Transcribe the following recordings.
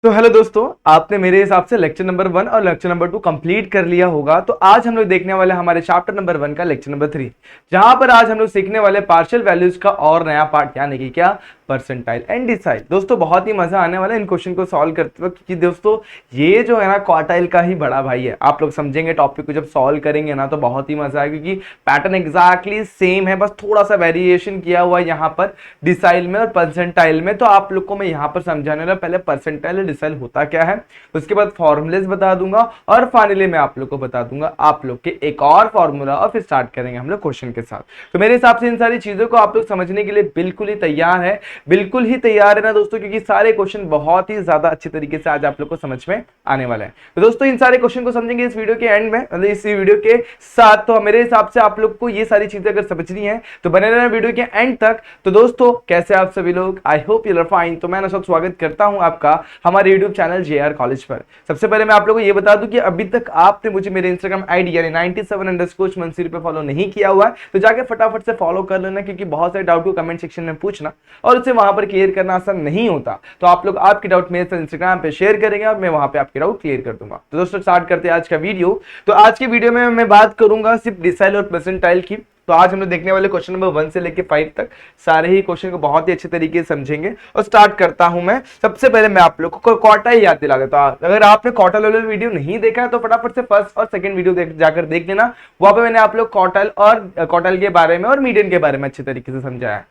तो हेलो दोस्तों, आपने मेरे हिसाब से लेक्चर नंबर 1 और लेक्चर नंबर 2 कंप्लीट कर लिया होगा। तो आज हम लोग देखने वाले हमारे चैप्टर नंबर 1 का लेक्चर नंबर 3, जहां पर आज हम लोग सीखने वाले पार्शियल वैल्यूज का और नया पार्ट, यानी कि क्या, परसेंटाइल एंड डिसाइल। दोस्तों बहुत ही मजा आने वाला है इन क्वेश्चन को सॉल्व करते वक्त, क्योंकि दोस्तों ये जो है ना क्वार्टाइल का ही बड़ा भाई है। आप लोग समझेंगे टॉपिक को जब सॉल्व करेंगे ना तो बहुत ही मजा आएगा, क्योंकि पैटर्न एग्जैक्टली सेम है, बस थोड़ा सा वेरिएशन किया हुआ है यहाँ पर डिसाइल में और परसेंटाइल में। तो आप लोग को मैं यहाँ पर समझाने वाला, पहले परसेंटाइल और डिसाइल होता क्या है, उसके बाद फॉर्मूलेस बता दूंगा और फाइनली मैं आप लोग को बता दूंगा आप लोग के एक और फॉर्मूला, और फिर स्टार्ट करेंगे हम लोग क्वेश्चन के साथ। तो मेरे हिसाब से इन सारी चीजों को आप लोग समझने के लिए बिल्कुल ही तैयार है, बिल्कुल ही तैयार है ना दोस्तों, क्योंकि सारे क्वेश्चन बहुत ही ज्यादा अच्छे तरीके से आज आप लोग को समझ में आने वाला है। तो दोस्तों इन सारे क्वेश्चन को समझेंगे इस वीडियो के एंड में, मतलब इस वीडियो के साथ। तो मेरे हिसाब से आप लोग को ये सारी चीजें अगर समझनी है तो बने रहना वीडियो के एंड तक। तो दोस्तों कैसे आप सभी लोग, I hope you are fine. तो मैं सब स्वागत करता हूं आपका हमारे यूट्यूब चैनल JR कॉलेज पर। सबसे पहले मैं आप लोगों को ये बता दूं कि अभी तक आपने मुझे मेरे इंस्टाग्राम आईडी यानी 97_Mansoor पे फॉलो नहीं किया हुआ है तो जाके फटाफट से फॉलो कर लेना, क्योंकि बहुत सारे डाउट को कमेंट सेक्शन में पूछना और उसे वहां पर क्लियर करना आसान नहीं होता। तो आप लोग आपके डाउट मेरे साथ इंस्टाग्राम पे शेयर करेंगे और मैं वहां पे आपके डाउट क्लियर कर दूंगा। तो दोस्तों स्टार्ट करते हैं आज का वीडियो। तो आज के वीडियो में मैं बात करूंगा सिर्फ डिसाइल और परसेंटाइल की। तो आज हम लोग देखने वाले क्वेश्चन नंबर 1 से लेके 5 तक सारे ही क्वेश्चन को बहुत ही अच्छे तरीके से समझेंगे। और स्टार्ट करता हूं मैं। सबसे पहले मैं आप लोग को क्वार्टाइल याद दिला देता हूं। अगर आपने क्वार्टाइल वाला वीडियो नहीं देखा है तो फटाफट से फर्स्ट और सेकंड वीडियो जाकर देख लेना। वहां पे मैंने आप लोग क्वार्टाइल के बारे में और मीडियन के बारे में अच्छे तरीके से समझाया है।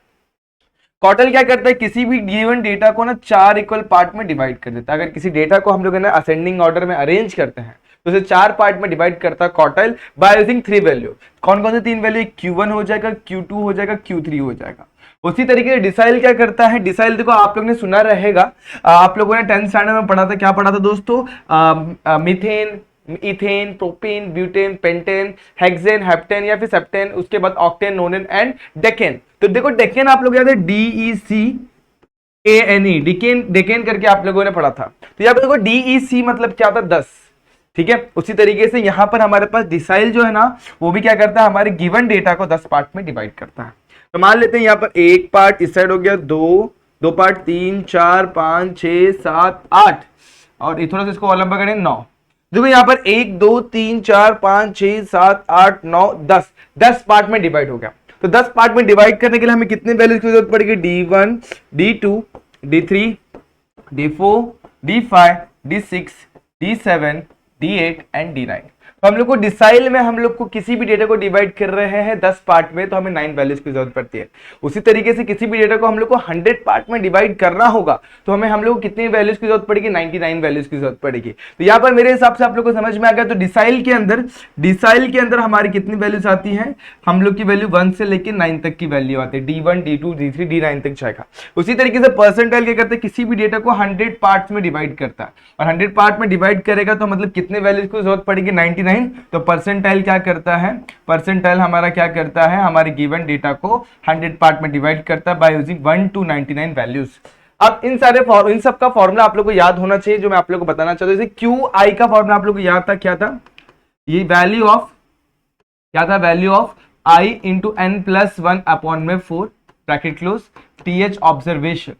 क्वार्टाइल क्या करता है, किसी भी गिवन डेटा को ना 4 इक्वल पार्ट में डिवाइड कर देता है। अगर किसी डेटा को हम लोग ना असेंडिंग ऑर्डर में अरेंज करते हैं तो उसे 4 पार्ट में डिवाइड करता है क्वार्टाइल बाय यूजिंग 3 वैल्यू। कौन कौन से 3 वैल्यू, Q1 हो जाएगा, Q2 हो जाएगा, Q3 हो जाएगा। उसी तरीके से डिसाइल क्या करता है, डिसाइल देखो आप लोग ने सुना रहेगा, आप लोगों ने 10th स्टैंडर्ड में पढ़ा था। क्या पढ़ा था दोस्तों, methane, ethane, propane, butane, pentane, hexane, heptane या फिर सेप्टेन, उसके बाद ऑक्टेन, नोनेन एंड डेकेन। तो देखो डेकेन आप लोग याद है DECANE, डेकेन करके आप लोगों ने पढ़ा था। तो यहाँ पर देखो DEC मतलब क्या होता है, 10। ठीक है, उसी तरीके से यहां पर हमारे पास डिसाइल जो है ना वो भी क्या करता है, हमारे गिवन डेटा को 10 पार्ट में डिवाइड करता है। तो मान लेते हैं यहाँ पर एक पार्ट इस साइड हो गया, दो पार्ट, 3 4 5 6 7 8, और थोड़ा सा इसको और लंबा करें 9। देखो यहाँ पर 1 2 3 4 5 6 7 8 9 10 पार्ट में डिवाइड हो गया। तो 10 पार्ट में डिवाइड करने के लिए हमें कितने वैल्यूज की जरूरत पड़ेगी, D1 D2 D3 D4 D5 D6 D7 D8 and D9। तो हम लोग को डिसाइल में हम लोग को किसी भी डेटा को डिवाइड कर रहे हैं 10 पार्ट में तो हमें 9 वैल्यूज की जरूरत पड़ती है। उसी तरीके से किसी भी डेटा को हम लोग को 100 पार्ट में डिवाइड करना होगा तो हम लोग को कितनी वैल्यूज की जरूरत पड़ेगी, 99 वैल्यूज की जरूरत पड़ेगी। तो यहाँ पर मेरे हिसाब से आप लोग को समझ में आ गया। तो डिसाइल के अंदर हमारी कितनी वैल्यूज आती है, हम लोग की वैल्यू 1 से लेकर 9 तक की वैल्यू आती है, D1 D2 D3 D9 तक जाएगा। उसी तरीके से परसेंटाइल क्या करते हैं, किसी भी डेटा को 100 पार्ट्स में डिवाइड करता है, और 100 पार्ट में डिवाइड करेगा तो मतलब कितने वैल्यूज की जरूरत पड़ेगी, 99। तो परसेंटाइल क्या करता है, परसेंटाइल हमारा क्या करता है, हमारे गिवन डेटा को 100 पार्ट में डिवाइड करता है बाय यूजिंग 1 to 99 वैल्यूज। अब इन सब का फॉर्मूला आप लोग को याद होना चाहिए, जो मैं आप लोग को बताना चाहता हूं। जैसे QI का फॉर्मूला आप लोग को याद था, क्या था, ये value of I into n+1/4 bracket close TH observation.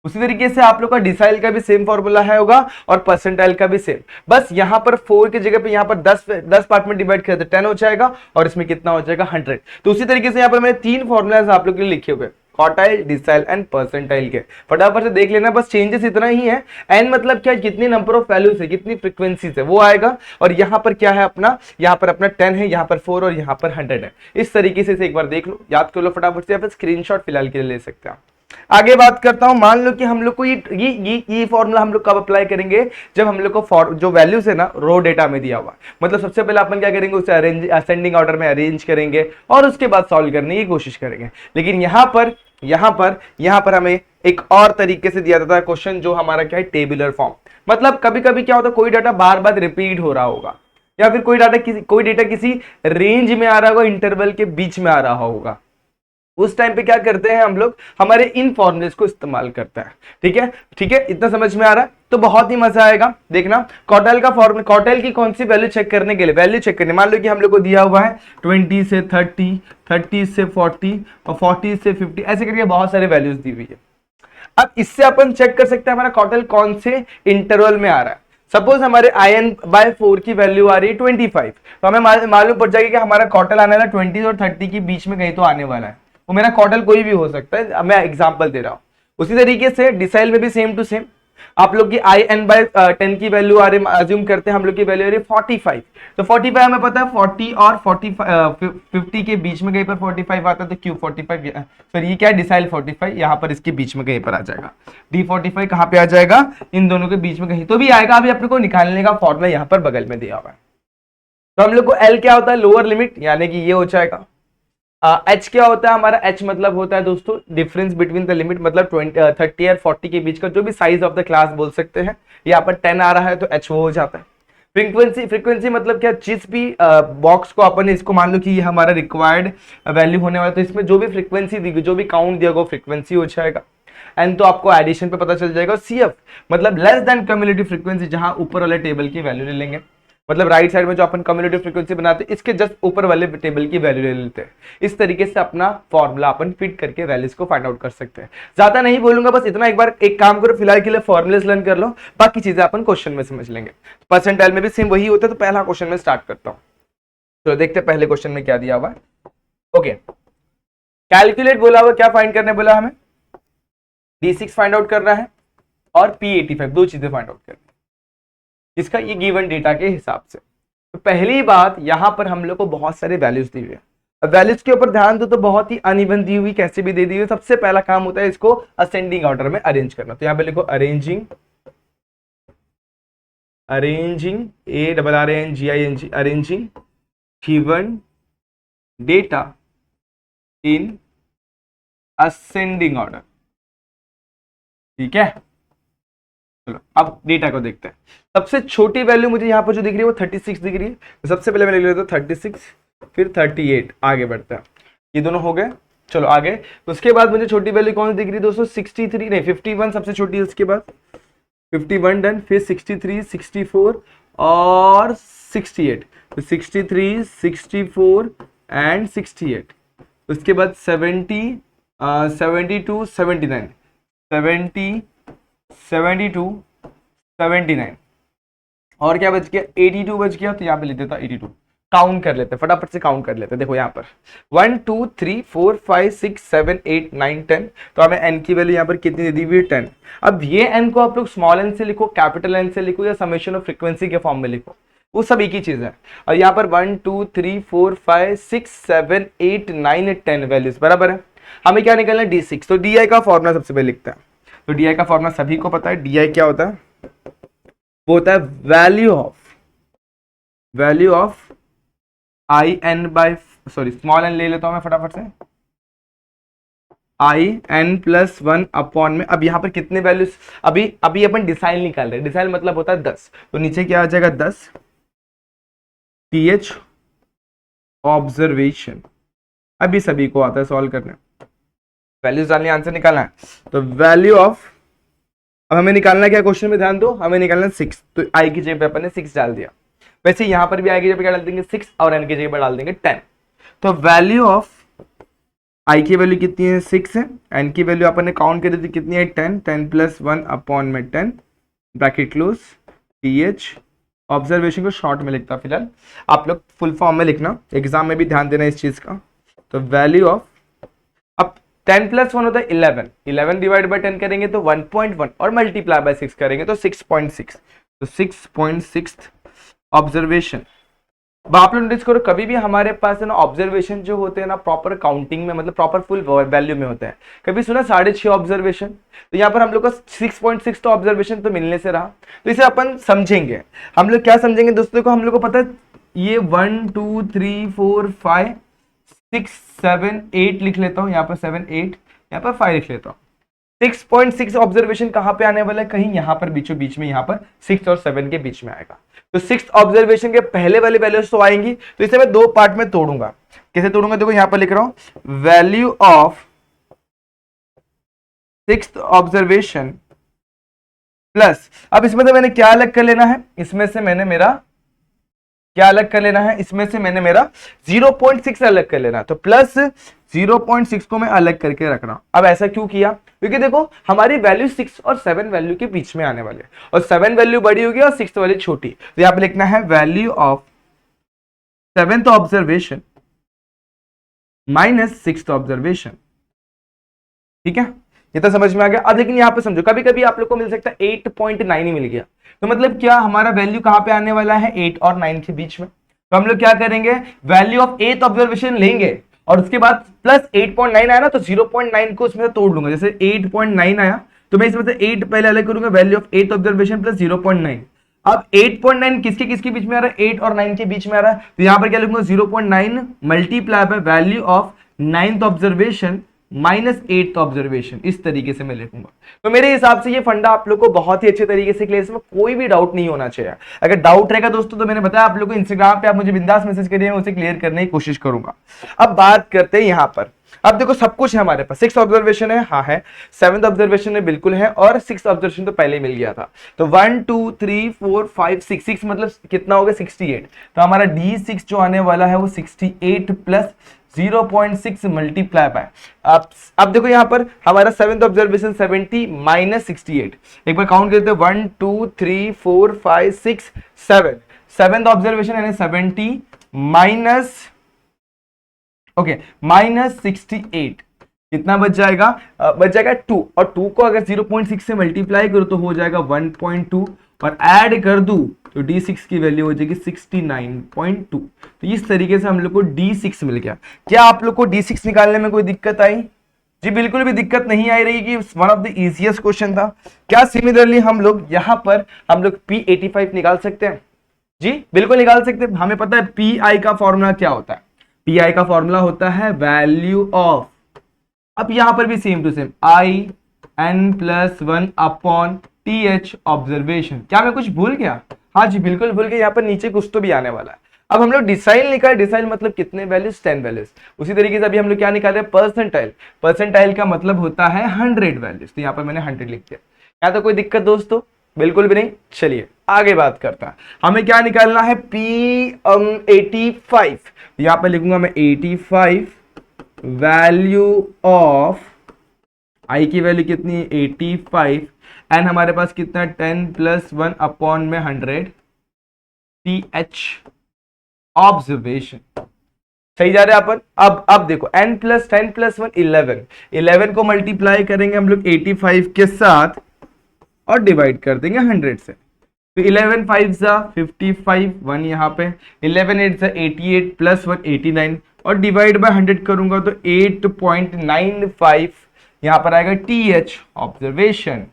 उसी तरीके से आप लोग का डिसाइल का भी सेम फॉर्मूला है होगा और परसेंटाइल का भी सेम, बस यहाँ पर 4 की जगह पे यहाँ पर 10 पार्ट में डिवाइड करते 10 हो जाएगा और इसमें कितना हो जाएगा, 100। तो उसी तरीके से यहाँ पर मैंने 3 फॉर्मूलाज आप लोग के लिए लिखे हुए, क्वार्टाइल, डिसाइल एंड परसेंटाइल के। फटाफट से देख लेना, बस चेंजेस इतना ही है। एन मतलब क्या, कितनी नंबर ऑफ वैल्यूज है, कितनी फ्रीक्वेंसी है वो आएगा, और यहाँ पर क्या है अपना, यहाँ पर अपना 10 है, यहाँ पर 4 और यहाँ पर 100 है। इस तरीके से एक बार देख लो, याद कर लो फटाफट से, या फिर स्क्रीनशॉट फिलहाल के लिए ले सकते हैं। आगे बात करता हूं, मान लो कि हम लोग को ये फॉर्मूला हम लोग कब अप्लाई करेंगे, जब हम लोग को जो वैल्यूज है ना रो डेटा में दिया हुआ, मतलब सबसे पहले अपन क्या करेंगे, उसे असेंडिंग ऑर्डर में अरेंज करेंगे और उसके बाद सॉल्व करने की कोशिश करेंगे। लेकिन यहाँ पर हमें एक और तरीके से दिया जाता है क्वेश्चन, जो हमारा क्या है, टेबुलर फॉर्म। मतलब कभी कभी क्या होता है, कोई डाटा बार बार रिपीट हो रहा होगा, या फिर कोई डेटा किसी रेंज में आ रहा होगा, इंटरवल के बीच में आ रहा होगा। उस टाइम पे क्या करते हैं हम लोग, हमारे इन फॉर्मूलेस को इस्तेमाल करते हैं। ठीक है, इतना समझ में आ रहा है तो बहुत ही मजा आएगा। देखना क्वार्टाइल का फॉर्मूला, क्वार्टाइल की कौन सी वैल्यू चेक करने के लिए, वैल्यू चेक करने, मान लो कि हम लोग को दिया हुआ है 20 से 30, 30 से 40 और 40 से 50, ऐसे करके बहुत सारे वैल्यूज दी हुई है। अब इससे अपन चेक कर सकते हैं हमारा कॉटल कौन से इंटरवल में आ रहा है। सपोज हमारे in/4 की वैल्यू आ रही है 25, तो हमें मालूम पड़ जाएगा कि हमारा कॉटल आने वाला 20 और 30 के बीच में कहीं तो आने वाला है। वो मेरा कॉटल कोई भी हो सकता है, मैं एग्जांपल दे रहा हूं। उसी तरीके से डिसाइल में भी सेम टू सेम आप लोग की in/10 की वैल्यू आ रही, अज्यूम करते हैं हम लोग की वैल्यू आ रही है 45, तो 45 हमें पता है 40 और 50 के बीच में कहीं पर 45 आता है, तो क्यू 45 सर ये क्या है डिसाइल 45 यहाँ पर इसके बीच में कहीं पर आ जाएगा। D45 कहाँ पे आ जाएगा, इन दोनों के बीच में कहीं तो भी आएगा। अभी अपने को निकालने का फॉर्मूला यहाँ पर बगल में दिया हुआ है। तो हम लोग को L क्या होता है, लोअर लिमिट, यानी कि ये हो जाएगा। H क्या होता है हमारा, H मतलब होता है दोस्तों डिफरेंस बिटवीन द लिमिट, मतलब 30 और 40 के बीच का जो भी साइज ऑफ द क्लास बोल सकते हैं। यहाँ पर 10 आ रहा है तो H वो हो जाता है। फ्रीक्वेंसी मतलब क्या, जिस भी बॉक्स को अपन इसको मान लो कि ये हमारा रिक्वायर्ड वैल्यू होने वाला है, तो इसमें जो भी फ्रीक्वेंसी दी, जो भी काउंट दिया गया फ्रीक्वेंसी हो जाएगा। एंड तो आपको एडिशन पे पता चल जाएगा। CF मतलब लेस देन कम्युलेटिव फ्रीक्वेंसी, जहां ऊपर वाले टेबल की वैल्यू ले लेंगे, मतलब राइट साइड में जो अपन कम्युलेटिव फ्रीक्वेंसी बनाते हैं इसके जस्ट ऊपर वाले टेबल की वैल्यू ले लेते हैं। इस तरीके से अपना फॉर्मूला अपन फिट करके वैल्यूज को फाइंड आउट कर सकते हैं। ज्यादा नहीं बोलूंगा, बस इतना एक बार एक काम करो, फिलहाल के लिए फॉर्मुलेस लर्न कर लो, बाकी चीजें अपन क्वेश्चन में समझ लेंगे। परसेंटाइल में भी सेम वही होता है। तो पहला क्वेश्चन में स्टार्ट करता हूँ, तो देखते हैं पहले क्वेश्चन में क्या दिया हुआ है। ओके, कैलकुलेट बोला हुआ, क्या फाइंड करने बोला हमें, D6 फाइंड आउट करना है और P85, दो चीजें फाइंड आउट करनी है इसका, ये गिवन डेटा के हिसाब से। तो पहली बात, यहां पर हम लोग को बहुत सारे वैल्यूज दी हुई है। अब वैल्यूज के ऊपर ध्यान दो तो बहुत ही अनइवन दी हुई, कैसे भी दे दी हुई। सबसे पहला काम होता है इसको असेंडिंग ऑर्डर में अरेंज करना। तो यहां पे लिखो arranging ARRANGING arranging given data in ascending order. ठीक है, चलो अब डेटा को देखते हैं। सबसे छोटी वैल्यू मुझे यहाँ पर जो दिख रही है वो 36 दिख रही है, तो सबसे पहले मैं लिख लेता हूँ 36, फिर 38, आगे बढ़ता है। ये दोनों हो गए, चलो आगे। उसके बाद मुझे छोटी वैल्यू कौन सी दिख रही है दोस्तों, 63 नहीं 51 सबसे छोटी है। उसके बाद 51 डन, फिर 63, 64 और 68, तो 63, 64 एंड 68। उसके बाद 70, 72, 79, 70, 72, 79 और क्या बच गया, 82 बच गया। तो यहाँ पे लिख देता 82। काउंट कर लेते हैं, फटाफट से काउंट कर लेते हैं। देखो यहाँ पर 1 2 3 4 5 6 7 8 9 10, तो हमें n की वैल्यू यहाँ पर कितनी दी हुई है, 10। अब ये n को आप लोग स्मॉल n से लिखो, कैपिटल N से लिखो, या समेशन ऑफ फ्रीक्वेंसी के फॉर्म में लिखो, वो सब एक ही चीज है। और यहाँ पर 1 2 3 4 5 6 7 8 9 10 वैल्यूज बराबर है। हमें क्या निकालना है, D6। तो DI का फॉर्मुला सबसे पहले लिखता है। तो DI का फॉर्मुला सभी को पता है। DI क्या होता है, वो होता है वैल्यू ऑफ स्मॉल n ले लेता हूं मैं फटाफट से, IN+1 अपॉन में। अब यहां पर कितने वैल्यूज, अभी अपन डिसाइल निकाल रहे हैं। डिसाइल मतलब होता है 10, तो नीचे क्या आ जाएगा 10 TH ऑब्जर्वेशन। अभी सभी को आता है सॉल्व करने, वैल्यूज डालनी, आंसर निकालना है। तो वैल्यू ऑफ, अब हमें निकालना क्या, क्वेश्चन में ध्यान दो, हमें निकालना 6। तो आई की जगह पे अपन ने 6 डाल दिया। वैसे यहां पर भी आई की जगह पे क्या डाल देंगे 6, और एन की जगह पर डाल देंगे 10। तो वैल्यू ऑफ आई की वैल्यू कितनी है, 6 है। एन की वैल्यू अपन ने काउंट करी थी कितनी है, 10, 10+1 अपॉन में 10, ब्रैकेट क्लोज, TH ऑब्जर्वेशन को शॉर्ट में लिखता फिलहाल, आप लोग फुल फॉर्म में लिखना, एग्जाम में भी ध्यान देना इस चीज का। तो वैल्यू ऑफ, अब 10+1 होता है 11, 11 डिवाइड बाय 10 करेंगे तो 1.1, और मल्टीप्लाई बाय 6 करेंगे तो 6.6, तो 6.6 ऑब्जर्वेशन। अब आप लोग नोटिस करो, कभी भी हमारे पास है ना ऑब्जर्वेशन जो होते हैं ना प्रॉपर काउंटिंग में, मतलब प्रॉपर फुल वैल्यू में होते हैं। कभी सुना 6.5 ऑब्जर्वेशन, तो यहाँ पर हम लोग का 6.6 तो ऑब्जर्वेशन तो मिलने से रहा। तो इसे अपन समझेंगे, हम लोग क्या समझेंगे दोस्तों को, हम लोग को पता है ये 1 2 3 4 5 6 7 8 लिख लेता हूँ, यहाँ पर 7 8, यहाँ पर 5 लिख लेता हूँ। 6.6 ऑब्जर्वेशन कहाँ पे आने वाला है, कहीं यहाँ पर बीचों बीच में, यहाँ पर 6 और 7 के बीच में आएगा। तो 6 ऑब्जर्वेशन के पहले वाली वैल्यूज तो आएंगी, तो इसे मैं दो पार्ट में तोड़ूंगा। कैसे तोड़ूंगा, देखो यहाँ पर लिख रहा हूं, value of 6th observation plus, अब इसमें से मैंने क्या अलग कर लेना है, इसमें से मैंने मेरा क्या अलग कर लेना है, इसमें से मैंने मेरा 0.6 अलग कर लेना, तो प्लस 0.6 को मैं अलग करके रख रहा हूं। अब ऐसा क्यों किया, क्योंकि देखो हमारी वैल्यू 6 और 7 वैल्यू के बीच में आने वाले, और 7 वैल्यू बड़ी होगी और 6 वैल्यू छोटी, तो यहां पे लिखना है value of 7th observation minus 6th observation. ठीक है, ये तो समझ में आ गया। अब लेकिन यहां पे समझो, कभी कभी आप लोग को मिल सकता है 8.9 ही मिल गया, तो मतलब क्या हमारा वैल्यू कहां पे आने वाला है, 8 और 9 के बीच में। तो हम लोग क्या करेंगे, वैल्यू ऑफ 8th ऑब्जर्वेशन लेंगे और उसके बाद प्लस 8.9 आया ना, तो 0.9 को उसमें से तोड़ लूंगा। जैसे 8.9 आया तो मैं इसमें से 8 पहले अलग करूंगा, value of 8th observation plus 0.9। अब 8.9 किसके किसके बीच में आ रहा है, 8 और 9 के बीच में आ रहा है, तो यहां पर क्या लिखूंगा, 0.9 multiply by value of 9th observation minus 8th observation, इस तरीके से मैं लिखूंगा। तो मेरे हिसाब से ये फंडा आप लोग को बहुत ही अच्छे तरीके से क्लियर, इसमें कोई भी डाउट नहीं होना चाहिए। अगर डाउट रहेगा दोस्तों तो मैंने बताया आप लोग को इंस्टाग्राम पे आप मुझे बिंदास मैसेज करिए, मैं उसे क्लियर करने की कोशिश करूंगा। अब बात करते हैं यहां पर, अब देखो सब कुछ है हमारे पास, 6th ऑब्जर्वेशन है, हाँ है, 7th ऑब्जर्वेशन है, बिल्कुल है, और 6th ऑब्जर्वेशन तो पहले मिल गया था। तो 1 2 3 4 5 6 6 मतलब कितना हो गया, 68। तो हमारा D6 जो आने वाला है वो 68 प्लस 0.6 मल्टीप्लाई बाय, अब देखो यहां पर हमारा 7th ऑब्जर्वेशन 70 माइनस 68, एक बार काउंट करते हैं 1 2 3 4 5 6 7, 7th ऑब्जर्वेशन यानी 70 माइनस, ओके, माइनस 68, कितना बच जाएगा, बच जाएगा 2, और 2 को अगर 0.6 से मल्टीप्लाई करो तो हो जाएगा 1.2, और ऐड कर दूं तो D6 की वैल्यू हो जाएगी 69.2। तो इस तरीके से हम लोग को D6 मिल गया। क्या आप लोग को D6 निकालने में कोई दिक्कत आई, जी बिल्कुल भी दिक्कत नहीं आई रही कि one of the easiest question था। क्या सिमिलरली हम लोग यहां पर हम लोग P85 निकाल सकते हैं, जी बिल्कुल निकाल सकते हैं। हमें पता है PI का फॉर्मूला क्या होता है, PI का फॉर्मूला होता है वैल्यू ऑफ, अब यहां पर भी same to same IN+1 upon TH observation. क्या मैं कुछ भूल गया, हाँ जी बिल्कुल भूल गया, यहाँ पर नीचे कुछ तो भी आने वाला है। अब हम लोग डिसाइल निकाल, डिसाइल मतलब कितने वैल्यूज, 10 वैल्यूज। उसी तरीके से अभी हम लोग क्या निकाल रहे हैं, परसेंटाइल, परसेंटाइल का मतलब होता है 100 वैल्यूज, तो यहाँ पर मैंने 100 लिख दिया। क्या तो कोई दिक्कत दोस्तों, बिल्कुल भी नहीं। चलिए आगे बात करता है, हमें क्या निकालना है, P85, यहाँ पर लिखूंगा मैं 85 वैल्यू ऑफ, आई की वैल्यू कितनी है 85, एंड हमारे पास कितना 10+1 अपॉन में 100 TH ऑब्जर्वेशन, सही जा रहे हैं अपन। अब देखो n+10+1 11 को मल्टीप्लाई करेंगे हम लोग 85 के साथ और डिवाइड कर देंगे 100 से, तो 11 5 55, 1 यहाँ पे, 11 8 88 प्लस 1 89, और डिवाइड बाय 100 करूंगा तो 8.95 यहां पर आएगा TH ऑब्जर्वेशन।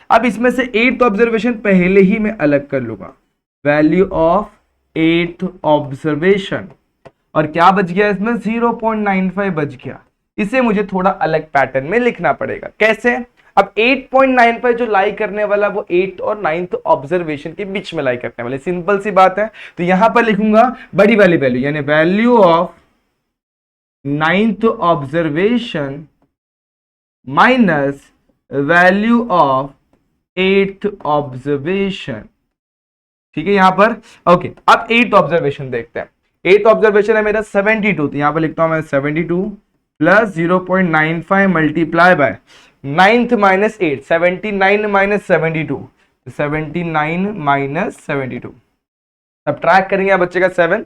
अब इसमें से 8th ऑब्जर्वेशन पहले ही मैं अलग कर लूंगा, वैल्यू ऑफ 8th ऑब्जर्वेशन, और क्या बच गया इसमें 0.95 बच गया। इसे मुझे थोड़ा अलग पैटर्न में लिखना पड़ेगा, कैसे, अब 8.95 जो लाई करने वाला वो 8th और 9th ऑब्जर्वेशन के बीच में लाई करने वाले, सिंपल सी बात है। तो यहां पर लिखूंगा बड़ी वाली वैल्यू यानी value of 9th observation minus value of 8th observation, ठीक है यहां पर, ओके। अब 8th ऑब्जर्वेशन देखते हैं, 8th ऑब्जर्वेशन है मेरा 72, तो यहां पर लिखता हूं मैं 72 plus 0.95 multiply by 9th minus 8, 79 minus 72, 79 minus 72, अब ट्रैक करेंगे बच्चे का 7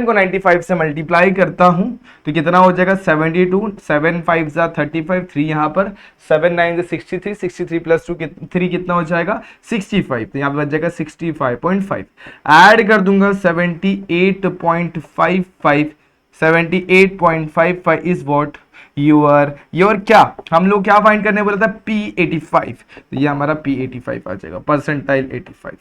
को 95 से मल्टीप्लाई करता हूं तो कितना हो जाएगा 72, 7 5 35, 3 यहां पर, 7 9 63, 63 प्लस 2 3 कितना हो जाएगा 65, तो यहां पर बच जाएगा 65.5, ऐड कर दूंगा 78.55, 78.55 इज व्हाट योर क्या, हम लोग क्या फाइंड करने बोला था P85, तो ये हमारा P85 आ जाएगा, परसेंटाइल 85।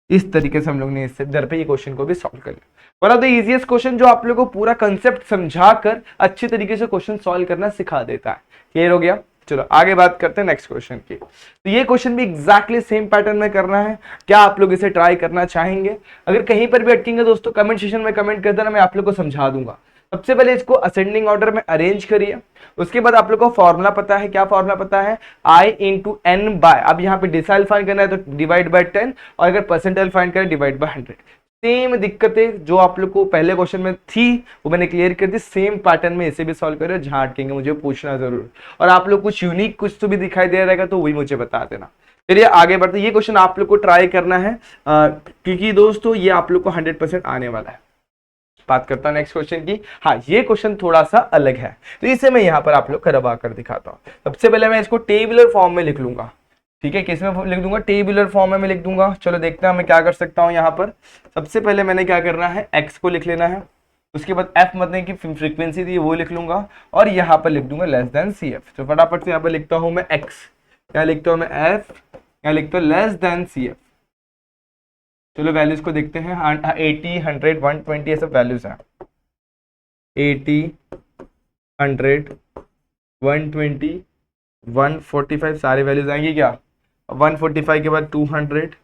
इस तरीके से हम लोग ने इससे इधर पे ये क्वेश्चन को भी सॉल्व कर लिया। One of the easiest question जो आप लोगों को पूरा कंसेप्ट समझाकर अच्छी तरीके से क्वेश्चन सॉल्व करना सिखा देता है। क्लियर हो गया, चलो आगे बात करते हैं नेक्स्ट क्वेश्चन की। तो ये क्वेश्चन भी एग्जैक्टली सेम पैटर्न में करना है, क्या आप लोग इसे ट्राई करना चाहेंगे? अगर कहीं पर भी अटकेंगे दोस्तों कमेंट सेक्शन में कमेंट कर देना, मैं आप लोग को समझा दूंगा। सबसे पहले इसको असेंडिंग ऑर्डर में अरेंज करिए, उसके बाद आप लोग को फॉर्मूला पता है, क्या फॉर्मूला पता है, I इंटू एन बाय, अब यहाँ पे डिसाइल फाइंड करना है तो डिवाइड बाय 10, और अगर परसेंटाइल फाइंड करें डिवाइड बाय 100। सेम दिक्कतें जो आप लोग को पहले क्वेश्चन में थी वो मैंने क्लियर कर दी, सेम पैटर्न में इसे भी सॉल्व करो, जहां अटकेंगे मुझे पूछना जरूर। और आप लोग कुछ यूनिक कुछ तो भी दिखाई दे रहेगा तो वही मुझे बता देना। चलिए आगे बढ़ते, ये क्वेश्चन आप लोग को ट्राई करना है क्योंकि दोस्तों ये आप लोग को 100% आने वाला है। बात करता हूं नेक्स्ट क्वेश्चन की। हाँ, ये क्वेश्चन थोड़ा सा अलग है तो इसे मैं यहाँ पर आप लोग करवा कर दिखाता हूँ। सबसे पहले मैं इसको टेबुलर फॉर्म में लिख लूंगा, ठीक है, किसमें लिख दूंगा, टेबुलर फॉर्म में मैं लिख दूंगा। चलो देखते हैं मैं क्या कर सकता हूँ यहाँ पर। सबसे पहले मैंने क्या करना है, एक्स को लिख लेना है, उसके बाद एफ मतलब की फ्रीक्वेंसी थी वो लिख लूंगा, और यहाँ पर लिख दूंगा लेस देन सी एफ। तो फटाफट से यहाँ पर लिखता हूँ मैं एक्स, यहाँ लिखता हूँ मैं एफ, यहाँ लिखता हूँ लेस देन सी एफ। चलो वैल्यूज को देखते हैं, 80, 100, 120 ये सब वैल्यूज हैं। 80, 100, 120, 145 सारे वैल्यूज आएंगे क्या। 145 के बाद 200,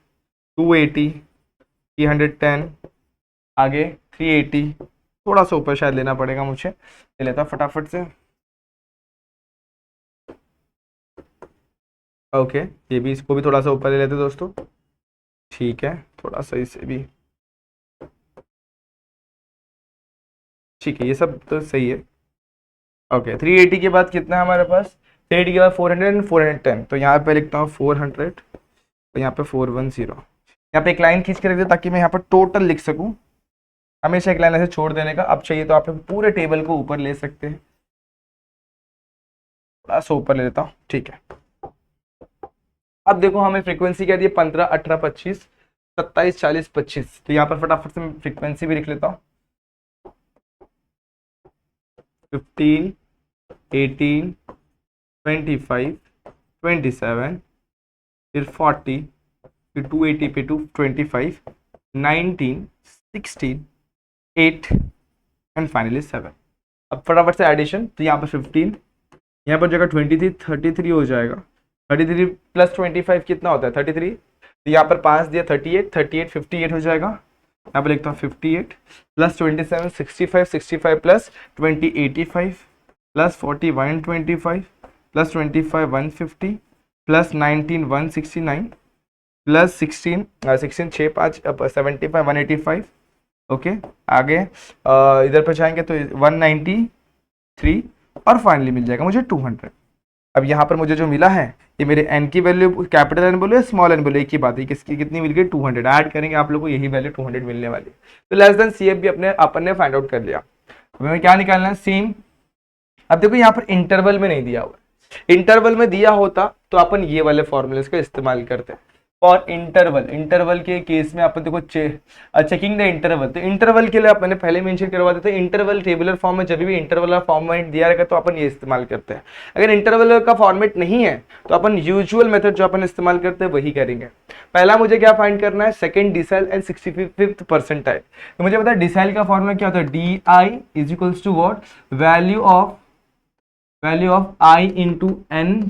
280, 310, आगे 380, थोड़ा सा ऊपर शायद लेना पड़ेगा मुझे, ले लेता फटाफट से। ओके, ये भी, इसको भी थोड़ा सा ऊपर ले लेते दोस्तों, ठीक है, थोड़ा सा इसे भी, ठीक है, ये सब तो सही है। ओके, 380 के बाद कितना है हमारे पास, 380 के बाद 400 एंड 410, तो यहाँ पे लिखता हूँ 400 और यहाँ पे 410। यहाँ पे एक लाइन खींच के रख दे ताकि मैं यहाँ पर टोटल लिख सकूँ, हमेशा एक लाइन ऐसे छोड़ देने का। अब चाहिए तो आप पूरे टेबल को ऊपर ले सकते हैं, थोड़ा सा ऊपर ले लेता हूँ, ठीक है। अब देखो हमें फ्रीक्वेंसी क्या दी है, 15, 18, 25, 27, 40, 25, तो यहाँ पर फटाफट से मैं फ्रीक्वेंसी भी लिख लेता हूँ। 15, 18, 25, 27, फिर 40, फिर 280 पे 225, 19, 16, 8 एंड फाइनली 7। अब फटाफट से एडिशन, तो यहाँ पर 15, यहाँ पर जगह 23, 33 हो जाएगा। 33 प्लस 25 कितना होता है, 33, तो यहाँ पर 5 दिया, 38, 38, 58 हो जाएगा। यहाँ पर लिखता हूँ 58 plus 27, 65, 65 plus 20, 85 plus 40, 125 plus 25, 150 plus 19, 169 plus 16, 16 6 5 75, 185। Okay, आगे इधर पर जाएंगे तो 193 और फाइनली मिल जाएगा मुझे 200। अब यहाँ पर मुझे जो मिला है ये मेरे एन की वैल्यू, कैपिटल एन बोलो या स्मॉल एन बोलो, एक ही बात है, किसकी कितनी मिल गई, 200। ऐड करेंगे आप लोग को यही वैल्यू 200 मिलने वाली। तो लेस देन सी एफ भी अपने अपन ने फाइंड आउट कर लिया। हमें क्या निकालना है, सेम। अब देखो यहाँ पर इंटरवल में नहीं दिया हुआ, इंटरवल में दिया होता तो अपन ये वाले फॉर्मूले का इस्तेमाल करते हैं। और इंटरवल के केस में अपन देखो चेकिंग द इंटरवल, तो इंटरवल के लिए मैंने पहले मेंशन करवा देते हैं, इंटरवल टेबुलर फॉर्म में जब भी इंटरवल का फॉर्मेट दिया रहेगा तो अपन ये इस्तेमाल करते हैं। अगर इंटरवल का फॉर्मेट नहीं है तो अपन यूजुअल मेथड जो अपन इस्तेमाल करते हैं वही करेंगे। पहला मुझे क्या फाइंड करना है, second decile and 65th percentile. तो मुझे पता है डिसाइल का फॉर्मूला क्या होता है, D I is equals to what, value of I into N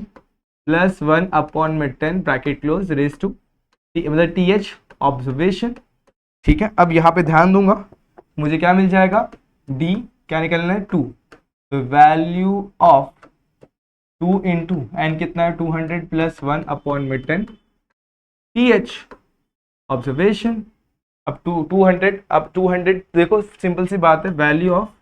plus 1 upon में 10 ब्रैकेट क्लोज रेज टू मतलब टी एच ऑब्जर्वेशन, ठीक है। अब यहाँ पे ध्यान दूंगा, मुझे क्या मिल जाएगा, डी क्या निकलना है 2, तो वैल्यू ऑफ 2 इंटू एन कितना है 200 प्लस 1 अपॉन में 10 टी एच ऑब्जर्वेशन। अब 200, अब 200 देखो सिंपल सी बात है, वैल्यू ऑफ,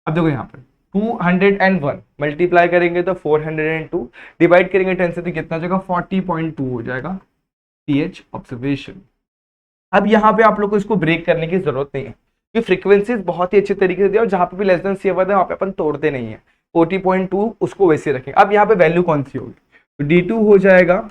अब देखो यहाँ पर 201 मल्टीप्लाई करेंगे तो 402, डिवाइड करेंगे 10 से तो कितना हो जाएगा 40.2 हो जाएगा टीएच ऑब्जर्वेशन। अब यहाँ पे आप लोग को इसको ब्रेक करने की जरूरत नहीं है क्योंकि फ्रीक्वेंसीज बहुत ही अच्छे तरीके से दिया और जहाँ पे भी लेस देन सी है वहां पे अपन तोड़ते नहीं है, 40.2 उसको वैसे रखें। अब यहाँ पे वैल्यू कौन सी होगी, तो D2 हो जाएगा,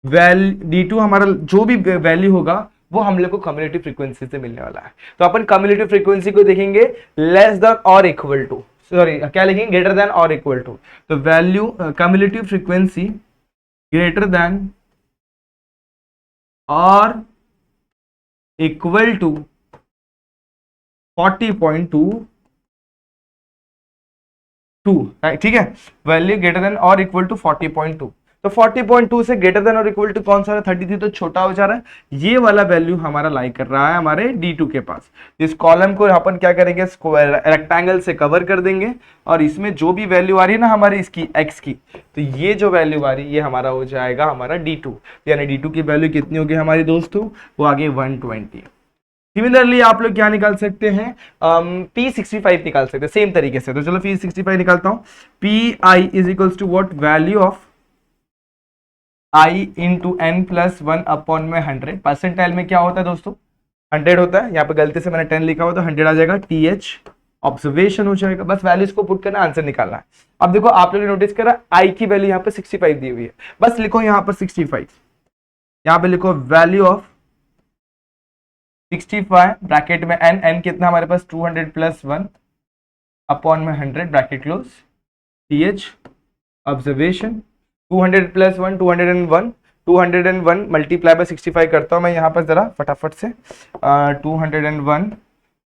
D2 हमारा जो भी वैल्यू होगा वो हम लोग को कम्युलेटिव फ्रीक्वेंसी से मिलने वाला है। तो अपन कम्युलेटिव फ्रीक्वेंसी को देखेंगे लेस देन और इक्वल टू, सॉरी क्या लिखेंगे, ग्रेटर देन और इक्वल टू, तो value cumulative frequency greater than और इक्वल टू 40.2, ठीक है, वैल्यू ग्रेटर देन और इक्वल टू 40.2। तो 40.2 से ग्रेटर देन और इक्वल टू कौन सा है, 33, तो छोटा हो जा रहा है। ये वाला वैल्यू हमारा लाई कर रहा है हमारे D2 के पास। इस कॉलम को अपन क्या करेंगे, स्क्वायर रेक्टेंगल से कवर कर देंगे और इसमें जो भी वैल्यू आ रही है ना हमारी इसकी x की, तो ये जो वैल्यू आ रही है ये हमारा हो जाएगा हमारा D2, यानी D2 की वैल्यू कितनी होगी हमारी दोस्तों, वो आगे 120। सिमिलरली आप लोग क्या निकाल सकते हैं, P65 निकाल सकते हैं सेम तरीके से। तो चलो P65 निकालता हूं। Pi is equals to what, value of I into N plus 1 upon में 100। परसेंटाइल में क्या होता है दोस्तों, 100 होता है। यहाँ पे गलती से मैंने 10 लिखा हुआ, तो 100 आ जाएगा। TH ऑब्जर्वेशन हो जाएगा। बस वैल्यूज को पुट करना, आंसर निकालना है। अब देखो आप लोगों ने नोटिस करा I की वैल्यू यहाँ पे 65 दी हुई है, बस लिखो यहाँ पर 65, यहाँ पे लिखो वैल्यू ऑफ 65 ब्रैकेट में n कितना हमारे पास 200 प्लस 1 अपॉन में 100 bracket close. TH observation 200 plus 1 201, 201 multiply by 65 करता हूं मैं यहाँ पर जरा फटाफट से। 201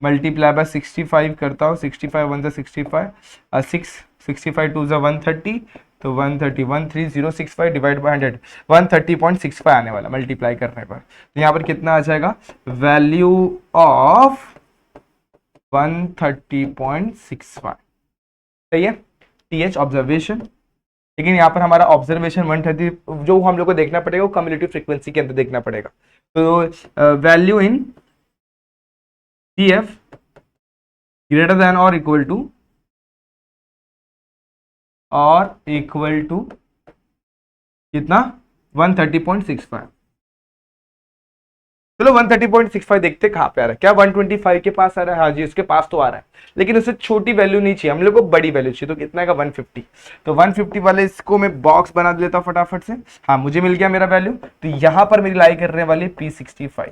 मल्टीप्लाई बाय 65 करता हूँ। 65 1 से 65, 65 2 से 130, तो 130 13065 डिवाइड बाय 100 130.65 आने वाला मल्टीप्लाई करने पर। तो यहाँ पर कितना आ जाएगा, वैल्यू ऑफ 130.65। सही है, TH ऑब्जर्वेशन। लेकिन यहाँ पर हमारा ऑब्जर्वेशन 130 जो हम लोग को देखना पड़ेगा वो कम्युलेटिव फ्रीक्वेंसी के अंदर देखना पड़ेगा। तो value in TF greater than और इक्वल टू कितना 130.65। चलो 130.65 देखते कहाँ पे आ रहा है, क्या 125 के पास आ रहा है, हाँ जी उसके पास तो आ रहा है, लेकिन उससे छोटी वैल्यू नहीं चाहिए हम लोग को, बड़ी वैल्यू चाहिए। तो कितना का 150, तो 150 वाले इसको मैं बॉक्स बना देता हूँ फटाफट से। हाँ मुझे मिल गया मेरा वैल्यू। तो यहाँ पर मेरी लाई करने वाली P65,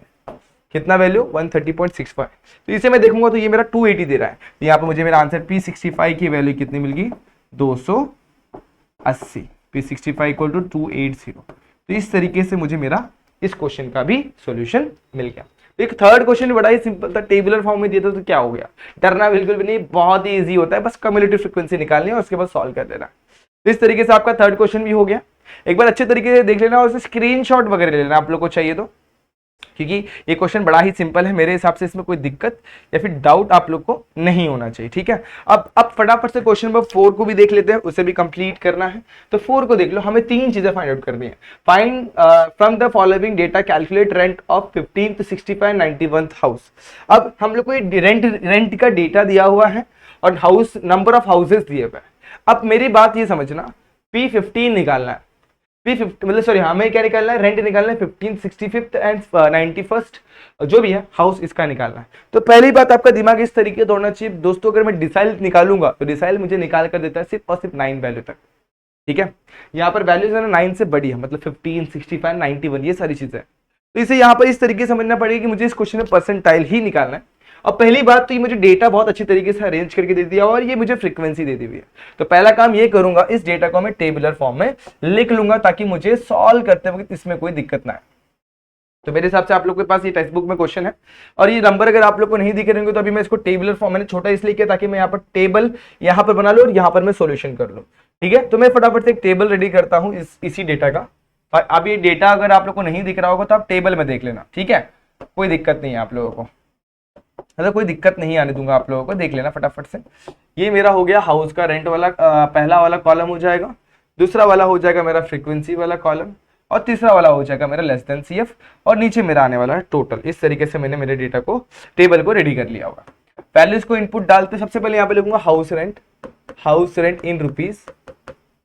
कितना वैल्यू 130.65। तो इसे मैं देखूंगा तो ये मेरा 280 दे रहा है। तो यहाँ पर मुझे मेरा आंसर P65 की वैल्यू कितनी मिल गई, 280। P65 equal to 280। तो इस तरीके से मुझे मेरा इस क्वेश्चन का भी सॉल्यूशन मिल गया। तो एक थर्ड क्वेश्चन बड़ा ही सिंपल था, टेबुलर फॉर्म में दिया था, तो क्या हो गया, डरना बिल्कुल भी नहीं, बहुत ही इजी होता है, बस कम्युलेटिव फ्रीक्वेंसी निकालनी है और उसके बाद सॉल्व कर देना। तो इस तरीके से आपका थर्ड क्वेश्चन भी हो गया। एक बार अच्छे तरीके से देख लेना और स्क्रीनशॉट वगैरह ले लेना आप लोग को चाहिए तो, क्योंकि ये क्वेश्चन बड़ा ही सिंपल है मेरे हिसाब से, इसमें कोई दिक्कत या फिर डाउट आप लोग को नहीं होना चाहिए। ठीक है, अब फटाफट से क्वेश्चन नंबर 4 को भी देख लेते हैं, उसे भी कंप्लीट करना है। तो 4 को देख लो, हमें 3 चीजें फाइंड आउट करनी है। Find from the following data calculate rent of 15th 65 91th house. अब हम लोग को रेंट का डेटा दिया हुआ है और हाउस नंबर ऑफ हाउसेस दिए हुए हैं। अब मेरी बात ये समझना, P15 निकालना है, P50 मतलब सॉरी हमें क्या निकालना है, रेंट निकालना है 15th 65th एंड 91st जो भी है हाउस, इसका निकालना है। तो पहली बात आपका दिमाग इस तरीके दौड़ना चाहिए दोस्तों, अगर मैं डिसाइल निकालूंगा तो डिसाइल मुझे निकाल कर देता है सिर्फ और सिर्फ 9 वैल्यू तक। ठीक है, यहाँ पर वैल्यूज है ना 9 से बड़ी है, मतलब 15 65 91 ये सारी चीजें। तो इसे यहाँ पर इस तरीके से समझना पड़ेगा कि मुझे इस क्वेश्चन में परसेंटाइल ही निकालना है। और पहली बात तो ये मुझे डेटा बहुत अच्छी तरीके से अरेंज करके दे दिया और ये मुझे फ्रीक्वेंसी दे दी हुई है। तो पहला काम ये करूंगा, इस डेटा को मैं टेबुलर फॉर्म में लिख लूंगा ताकि मुझे सॉल्व करते वक्त इसमें कोई दिक्कत ना आए। तो मेरे हिसाब से आप लोग के पास ये टेक्स्ट बुक में क्वेश्चन है और ये नंबर अगर आप लोग को नहीं दिख रहे होंगे तो अभी मैं इसको टेबुलर फॉर्म मैंने छोटा इसलिए किया ताकि मैं यहाँ पर टेबल यहाँ पर बना लूं और यहाँ पर मैं सोल्यूशन कर लूं। ठीक है, तो मैं फटाफट से एक टेबल रेडी करता हूँ इसी डेटा का। अब ये डेटा अगर आप लोग को नहीं दिख रहा होगा तो आप टेबल में देख लेना। ठीक है, कोई दिक्कत नहीं है आप लोगों को, मतलब कोई दिक्कत नहीं आने दूंगा आप लोगों को, देख लेना फटाफट से। ये मेरा हो गया हाउस का रेंट वाला पहला वाला कॉलम हो जाएगा, दूसरा वाला हो जाएगा मेरा फ्रीक्वेंसी वाला कॉलम और तीसरा वाला हो जाएगा मेरा लेस देन CF और नीचे मेरा आने वाला है टोटल। इस तरीके से मैंने मेरे डेटा को टेबल को रेडी कर लिया होगा। वैल्यूज को इनपुट डालते सबसे पहले यहाँ पे लिखूंगा हाउस रेंट इन रुपीज,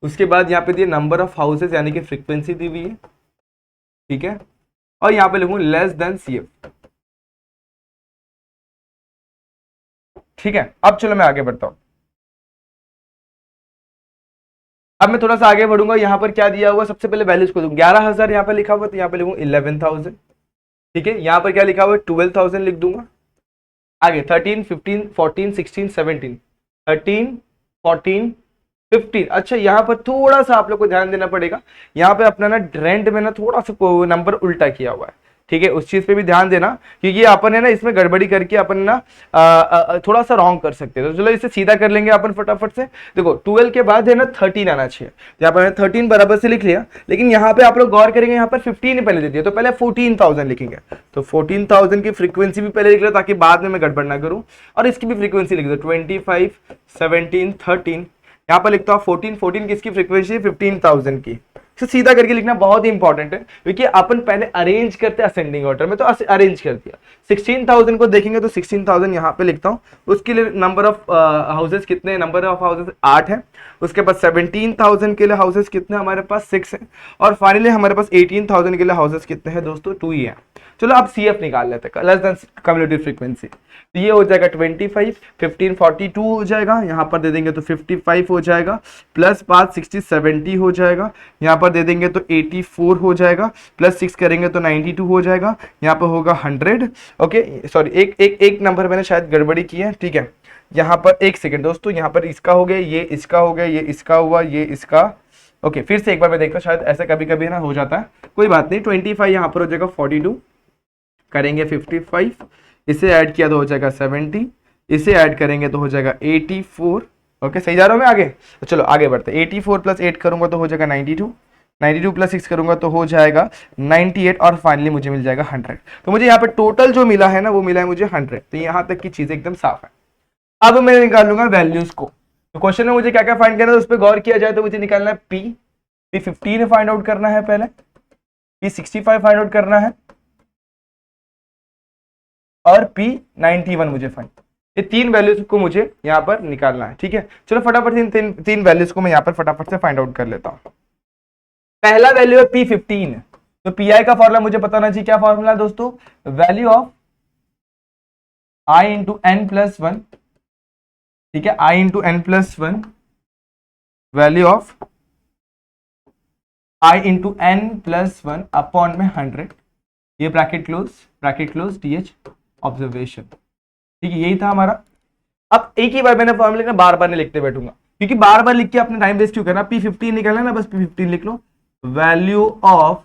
उसके बाद यहाँ पे दिए नंबर ऑफ हाउसेस यानी कि फ्रीक्वेंसी दी हुई है। ठीक है, और यहाँ पे लिखूंगा लेस देन CF। ठीक है, अब चलो मैं आगे बढ़ता हूं। अब मैं थोड़ा सा आगे बढ़ूंगा, यहां पर क्या दिया हुआ सबसे पहले वैल्यूज को दूं। 11,000 यहां पर लिखा हुआ तो यहां पे लिखूंगा 11,000। ठीक है, यहां पर क्या लिखा हुआ है 12,000 लिख दूंगा। आगे 13 15 14 16 17 13 14 15। अच्छा यहां पर थोड़ा सा आप लोग को ध्यान देना पड़ेगा, यहां पे अपना ना रेंट में ना थोड़ा सा नंबर उल्टा किया हुआ है। ठीक है, उस चीज पे भी ध्यान देना, क्योंकि अपन है ना इसमें गड़बड़ी करके अपन ना थोड़ा सा रॉन्ग कर सकते हैं। तो चलो इसे सीधा कर लेंगे अपन फटाफट से। देखो 12 के बाद है ना 13 आना चाहिए, तो यहाँ पर 13 बराबर से लिख लिया, लेकिन यहाँ पे आप लोग गौर करेंगे यहाँ पर 15 पहले दे दिया, तो पहले 14,000 लिखेंगे। तो 14,000 की फ्रीक्वेंसी भी पहले लिख लिया ताकि बाद में मैं गड़बड़ ना करूं, और इसकी भी फ्रीक्वेंसी लिख दो 25, 17, 13। यहाँ पर लिखता हूँ 14 किसकी फ्रीक्वेंसी, 15,000 की। तो सीधा करके लिखना बहुत ही इंपॉर्टेंट है, क्योंकि अपन पहले अरेंज करते हैं असेंडिंग ऑर्डर में, तो अरेंज कर दिया। 16,000 को देखेंगे तो 16,000 यहाँ पे लिखता हूँ, उसके लिए नंबर ऑफ हाउसेस कितने, नंबर ऑफ हाउसेस 8 है। उसके बाद 17,000 के लिए हाउसेस कितने हमारे पास 6 है, और फाइनली हमारे पास 18,000 के लिए हाउसेस कितने हैं दोस्तों, 2 ही है। चलो अब CF निकाल लेते हैं, लेस देन कम्युलेटिव फ्रीक्वेंसी। तो ये हो जाएगा 25, 15, 42 हो जाएगा, यहाँ पर दे देंगे तो 55 हो जाएगा, प्लस 5 60 70 हो जाएगा, यहाँ पर दे देंगे तो 84 हो जाएगा, प्लस 6 करेंगे तो 92 हो जाएगा, यहाँ पर होगा 100। ओके सॉरी, एक नंबर मैंने शायद गड़बड़ी की है, ठीक है। यहाँ पर एक सेकेंड दोस्तों, यहाँ पर इसका हो गया, ये इसका हो गया, ये इसका हुआ, ये इसका। ओके फिर से एक बार मैं देखता हूँ, शायद ऐसा कभी कभी ना हो जाता है, कोई बात नहीं। 25 यहाँ पर हो जाएगा 42, करेंगे 55, इसे ऐड किया तो हो जाएगा 70, इसे ऐड करेंगे तो हो जाएगा 84। ओके सही जा रहा हूँ मैं आगे, तो चलो आगे बढ़ते हैं। 84 प्लस 8 करूंगा तो हो जाएगा 92, 92 प्लस 6 करूंगा तो हो जाएगा 98, और फाइनली मुझे मिल जाएगा 100। तो मुझे यहाँ पे टोटल जो मिला है ना वो मिला है मुझे 100। तो यहाँ तक की चीज एकदम साफ है। अब मैं निकालूंगा वैल्यूज को। तो क्वेश्चन में मुझे क्या क्या फाइंड करना है, उस पर गौर किया जाए तो मुझे निकालना है P15 फाइंड आउट करना है, पहले P65 फाइंड आउट करना है, और P91 मुझे फाइंड, ये 3 वैल्यूज को मुझे यहाँ पर निकालना है, ठीक है। चलो फटाफट तीन वैल्यूज को मैं यहाँ पर फटाफट से फाइंड आउट कर लेता हूँ। पहला वैल्यू है P15, तो PI का फॉर्मूला मुझे पता होना चाहिए। क्या फॉर्मूला है दोस्तों, value of I into n plus 1, ठीक है, I into n plus 1, value of I into n plus 1 upon में 100, ये ब्रैकेट क्लोज TH ऑब्जर्वेशन, ठीक है, यही था हमारा। अब एक ही बार मैंने फॉर्मूला लिखना, बार बार नहीं लिखते बैठूंगा, क्योंकि बार बार लिख के अपने टाइम वेस्ट क्यों करना। P15 निकालना ना, बस P15 लिख लो, वैल्यू ऑफ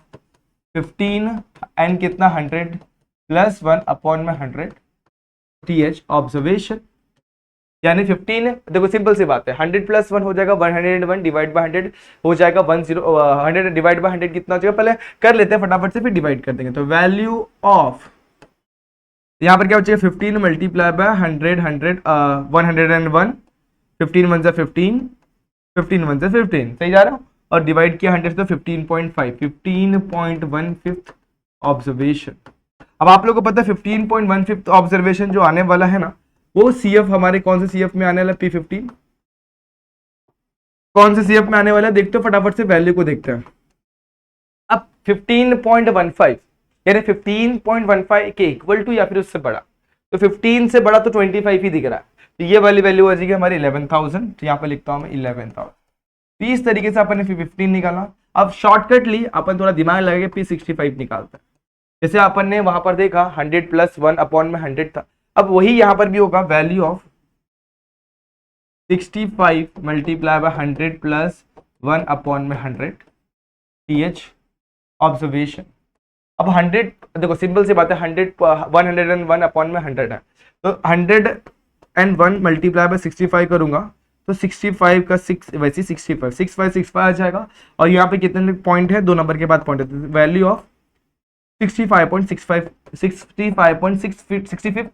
15 n कितना 100 प्लस 1 अपॉन में 100 TH ऑब्जर्वेशन, यानी 15, देखो सिंपल सी बात है, 100 प्लस 1 हो जाएगा 101 डिवाइड बाय 100 हो जाएगा 100 डिवाइड बाय 100 कितना हो जाएगा, पहले कर लेते हैं फटाफट से फिर डिवाइड कर देंगे। तो वैल्यू ऑफ यहाँ पर क्या हो जाएगा 15 मल्टीप्लाई बाय 100 101, 15 1 जा 15, 15 1 जा 15, सही जा रहा हूँ, और डिवाइड किया 100 तो 15.5, 15.15 ऑब्जर्वेशन। अब आप लोगों को पता है 15.15 ऑब्जर्वेशन जो आने वाला है ना, वो CF हमारे कौन से CF में आने वाला है, P15 कौन से CF में आने वाला है, देखते हो फटाफट से वैल्यू को देखते हैं। अब 15.15 यानी 15.15 के इक्वल टू या फिर उससे बड़ा, तो 15 से बड़ा तो 25 ही दिख रहा है, तो ये वाली वैल्यू आ जाएगी हमारी 11,000, तो यहाँ पे लिखता हूँ मैं 11,000। तो इस तरीके से अपन ने P15 निकाला। अब शॉर्टकटली अपन थोड़ा दिमाग लगा के P65 निकालते हैं। जैसे अपन ने वहां पर देखा 100 प्लस 1 अपॉन में 100 था, अब वही यहां पर भी होगा, value of 65 multiply by 100 plus 1 upon में 100 TH ऑब्जर्वेशन। अब 100 देखो सिंपल सी बात है, 101 अपॉन में 100 है, तो 101 मल्टीप्लाई बाय 65 करूंगा तो 65 का 6 वैसे 65 आ जाएगा, और यहाँ पे कितने पॉइंट है, 2 नंबर के बाद पॉइंट है, वैल्यू ऑफ 65.65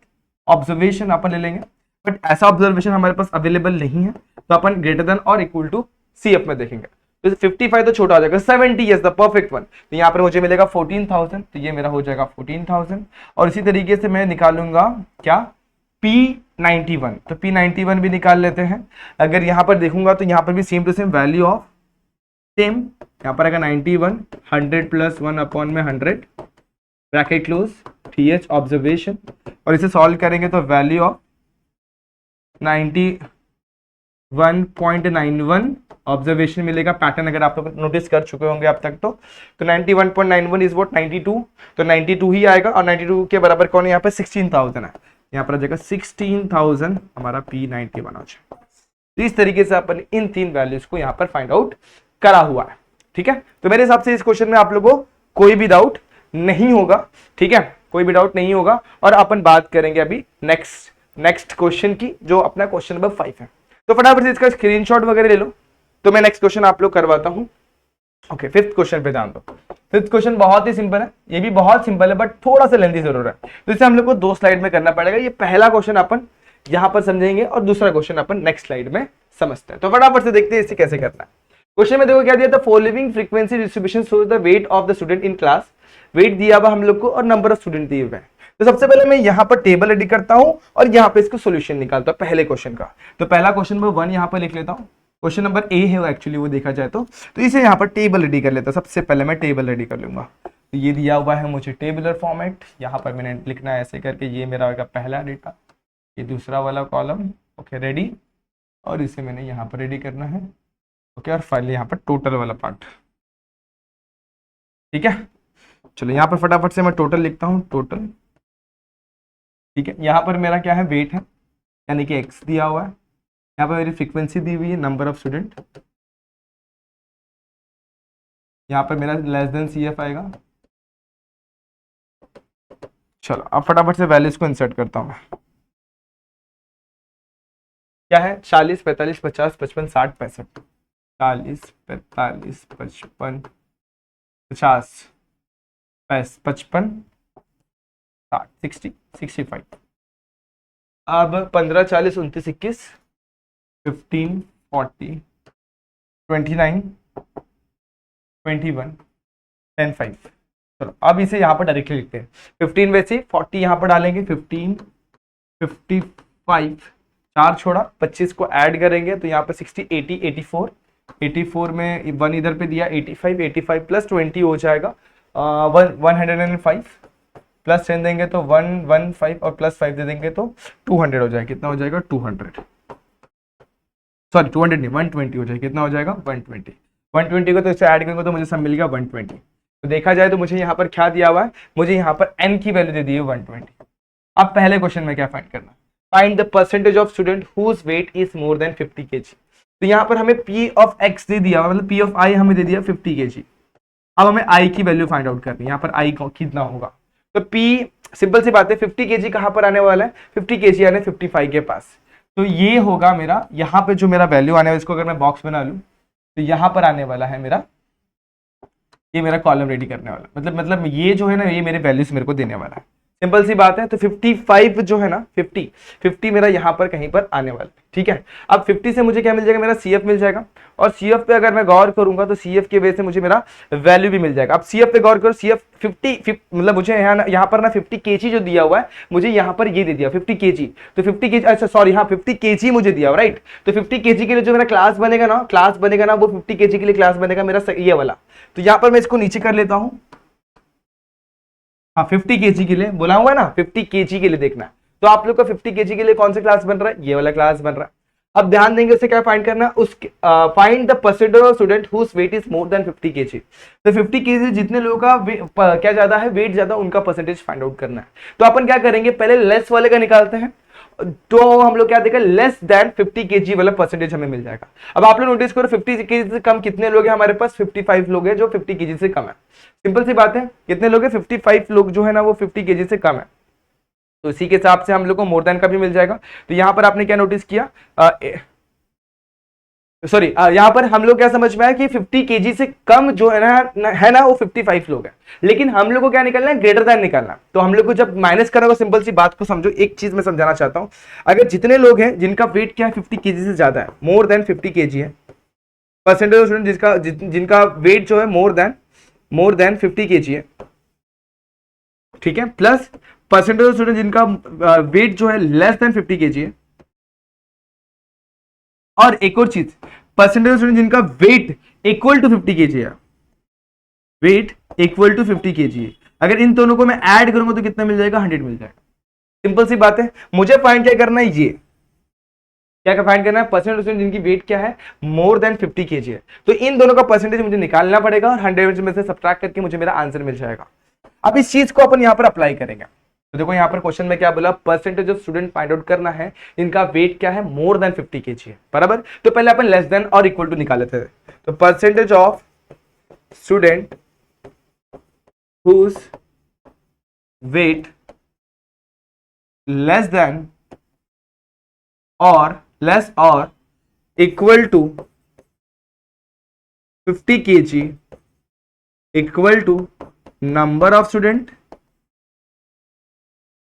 ऑब्जर्वेशन अपन ले लेंगे। बट ऐसा ऑब्जर्वेशन हमारे पास अवेलेबल नहीं है, तो अपन ग्रेटर देन और इक्वल टू CF में देखेंगे। तो 55 तो छोटा हो जाएगा, 70 इज द परफेक्ट वन, तो यहाँ पर मुझे मिलेगा 14,000, तो ये मेरा हो जाएगा 14,000। और इसी तरीके से मैं निकालूंगा क्या, P91, तो P91 भी निकाल लेते हैं। अगर यहाँ पर देखूंगा तो यहाँ पर भी same to same value of same, यहाँ पर आएगा 91, 100 प्लस 1 अपॉन में 100 ब्रैकेट क्लोज TH ऑब्जर्वेशन, और इसे सॉल्व करेंगे तो वैल्यू ऑफ 91.91 ऑब्जर्वेशन मिलेगा। पैटर्न अगर आप लोग नोटिस कर चुके होंगे अब तक तो 91.91 इज व्हाट 92, तो 92 ही आएगा, और 92 के बराबर कौन है यहाँ पे 16,000 है, यहाँ पर आ जाएगा 16,000 हमारा P91 हो जाएगा। तो इस तरीके से अपन इन 3 वैल्यूज को यहाँ पर फाइंड आउट करा हुआ है, ठीक है। तो मेरे हिसाब से इस क्वेश्चन में आप लोगों को कोई भी डाउट नहीं होगा, ठीक है, कोई भी डाउट नहीं होगा। और अपन बात करेंगे अभी नेक्स्ट क्वेश्चन की, जो अपना क्वेश्चन नंबर 5 है। तो फटाफट से इसका स्क्रीनशॉट वगैरह ले लो, तो मैं नेक्स्ट क्वेश्चन आप लोग करवाता हूं। ओके, फिफ्थ क्वेश्चन पे ध्यान दो। फिफ्थ क्वेश्चन बहुत ही सिंपल है, ये भी बहुत सिंपल है बट थोड़ा सा लेंथी जरूर है, तो इसे हम लोग को 2 स्लाइड में करना पड़ेगा। ये पहला क्वेश्चन अपन यहां पर समझेंगे और दूसरा क्वेश्चन अपन नेक्स्ट स्लाइड में समझते हैं। तो फटाफट से देखते हैं इसे कैसे करना है। क्वेश्चन में देखो क्या दिया था, following frequency distribution shows the weight of the student in class. Weight दिया हुआ हम लोग को और नंबर ऑफ स्टूडेंट दिए हुए हैं। तो सबसे पहले मैं यहाँ पर टेबल रेडी करता हूं और यहाँ पे इसको सोल्यूशन निकालता हूं पहले क्वेश्चन का। तो पहला क्वेश्चन नंबर 1 यहाँ पर लिख लेता हूं, क्वेश्चन नंबर ए है एक्चुअली वो देखा जाए तो इसे यहाँ पर टेबल रेडी कर लेता हूं। सबसे पहले मैं टेबल रेडी कर लूंगा। तो ये दिया हुआ है मुझे टेबुलर फॉर्मेट, यहाँ पर मैंने लिखना है ऐसे करके, ये मेरा होगा पहला डेटा, ये दूसरा वाला कॉलम, ओके रेडी, और इसे मैंने यहाँ पर रेडी करना है, ओके, और फाइनली यहाँ पर टोटल वाला पार्ट, ठीक है। चलो यहाँ पर फटाफट से मैं टोटल लिखता हूँ, टोटल, ठीक है। यहाँ पर मेरा क्या है, वेट है, यानी कि एक्स दिया हुआ है। यहाँ पर मेरी फ्रीक्वेंसी दी हुई है, नंबर ऑफ स्टूडेंट। यहाँ पर मेरा लेस देन सी एफ आएगा। चलो अब फटाफट से वैल्यूज को इंसर्ट करता हूँ मैं। क्या है, 40, 45, 50, 55, 60, 65, 40, 45, 55, 50, 55, 60, 60, 65। अब 15, 40, 29, 21, 15, 40, 29, 21, 10, 5। चलो अब इसे यहाँ पर डायरेक्टली लिखते हैं। 15 वैसे 40 यहाँ पर डालेंगे, 15, 55, 4 छोड़ा, 25 को ऐड करेंगे तो यहाँ पर 60, 80, 84, 84 में 1 इधर पे दिया, 85, 85 प्लस 20 हो जाएगा 105, प्लस 10 देंगे तो 115 और प्लस 5 दे देंगे तो 200 हो जाएगा। कितना हो जाएगा, 200, सॉरी 200 नहीं, 120 हो जाएगा। कितना हो जाएगा, 120। 120 को तो इससे ऐड करेंगे तो मुझे सब मिल गया 120। तो देखा जाए तो मुझे यहाँ पर क्या दिया हुआ है, मुझे यहाँ पर n की वैल्यू दे दी है 120। अब पहले क्वेश्चन में क्या फाइंड करना, find the percentage of student whose weight is more than 50 kg। तो यहाँ पर हमें p ऑफ x दे दिया, मतलब p ऑफ i हमें दे दिया 50 kg। अब हमें i की वैल्यू फाइंड आउट करनी है, यहाँ पर i कितना होगा। तो p सिंपल सी बात है, 50 kg कहाँ पर आने वाला है, 50 kg आने 55 के पास। तो ये होगा मेरा, यहाँ पे जो मेरा वैल्यू आने वाला, इसको अगर मैं बॉक्स बना लूँ तो यहाँ पर आने वाला है मेरा, ये मेरा कॉलम रेडी करने वाला, मतलब ये जो है ना, ये मेरे वैल्यूज मेरे को देने वाला है। सिंपल सी बात है। तो 55 जो है ना, 50 मेरा यहाँ पर कहीं पर आने वाला है, ठीक है। अब 50 से मुझे क्या मिल जाएगा, मेरा CF मिल जाएगा। और CF पे अगर मैं गौर करूंगा तो CF की वजह से मुझे मेरा वैल्यू भी मिल जाएगा। अब CF पे गौर करो, CF 50 मतलब मुझे यहाँ पर ना 50 kg जो दिया हुआ है, मुझे यहाँ पर ये दे दिया 50 kg। तो 50 kg, अच्छा सॉरी, हाँ 50 kg मुझे दिया हुआ, राइट। तो 50 kg के लिए जो मेरा क्लास बनेगा ना, वो 50 kg के लिए क्लास बनेगा मेरा ये वाला। तो यहाँ पर मैं इसको नीचे कर लेता हूँ, हाँ 50 kg के लिए बोला हुआ है ना, 50 kg के लिए देखना है। तो आप लोग का 50 kg के लिए कौन सा क्लास बन रहा है, ये वाला क्लास बन रहा है। अब ध्यान देंगे उसे क्या फाइंड करना है, उसके find the percentage of student whose weight is more than 50 kg। तो 50 kg जितने लोगों का क्या ज्यादा है, वेट ज्यादा, उनका परसेंटेज फाइंड आउट करना है। तो अपन क्या करेंगे, पहले लेस वाले का निकालते हैं। तो हम लोग क्या देखें, लेस देन 50 kg वाला परसेंटेज हमें मिल जाएगा। अब आप लोग नोटिस करो 50 kg से कम कितने लोग हैं हमारे पास, 55 लोग हैं जो 50 kg से कम है। सिंपल सी बात है, कितने लोग हैं, 55 लोग जो है ना वो 50 kg से कम है। तो इसी के हिसाब से हम लोग को मोर देन का भी मिल जाएगा। तो यहां पर आपने क्या नोटिस किया, सॉरी यहां पर हम लोग क्या समझ में आया कि 50 kg से कम जो है ना वो 55 लोग हैं। लेकिन हम लोग को क्या निकलना है, ग्रेटर देन निकालना। तो हम लोग को जब माइनस करना, सिंपल सी बात को समझो, एक चीज मैं समझाना चाहता हूं। अगर जितने लोग हैं जिनका वेट क्या है 50 kg से ज्यादा है, मोर देन 50 kg है, परसेंटेज ऑफ स्टूडेंट जिनका वेट जो है मोर देन 50 kg है, ठीक है, प्लस परसेंटेज ऑफ स्टूडेंट जिनका वेट जो है लेस देन 50 kg है। और एक और चीज, परसेंटेज ऑफ स्टूडेंट जिनका वेट इक्वल टू 50 kg है, वेट इक्वल टू 50 kg है। अगर इन दोनों को मैं ऐड करूंगा तो कितना मिल जाएगा, 100 मिल जाएगा। सिंपल सी बात है। मुझे फाइंड क्या करना है, ये क्या फाइंड करना है, परसेंटेज ऑफ स्टूडेंट जिनकी वेट क्या है, मोर देन 50 kg है। तो इन दोनों का परसेंटेज मुझे निकालना पड़ेगा और 100 में से सब्ट्रैक्ट करके मुझे मेरा आंसर मिल जाएगा। अब इस चीज को अपन यहां पर अप्लाई करेंगे। तो देखो यहाँ पर क्वेश्चन में क्या बोला, percentage of student find out करना है, इनका वेट क्या है, मोर देन 50 kg है, बराबर। तो पहले अपन लेस देन और इक्वल टू निकाल लेते थे। तो percentage of student whose weight less than or equal to 50 kg equal to number of student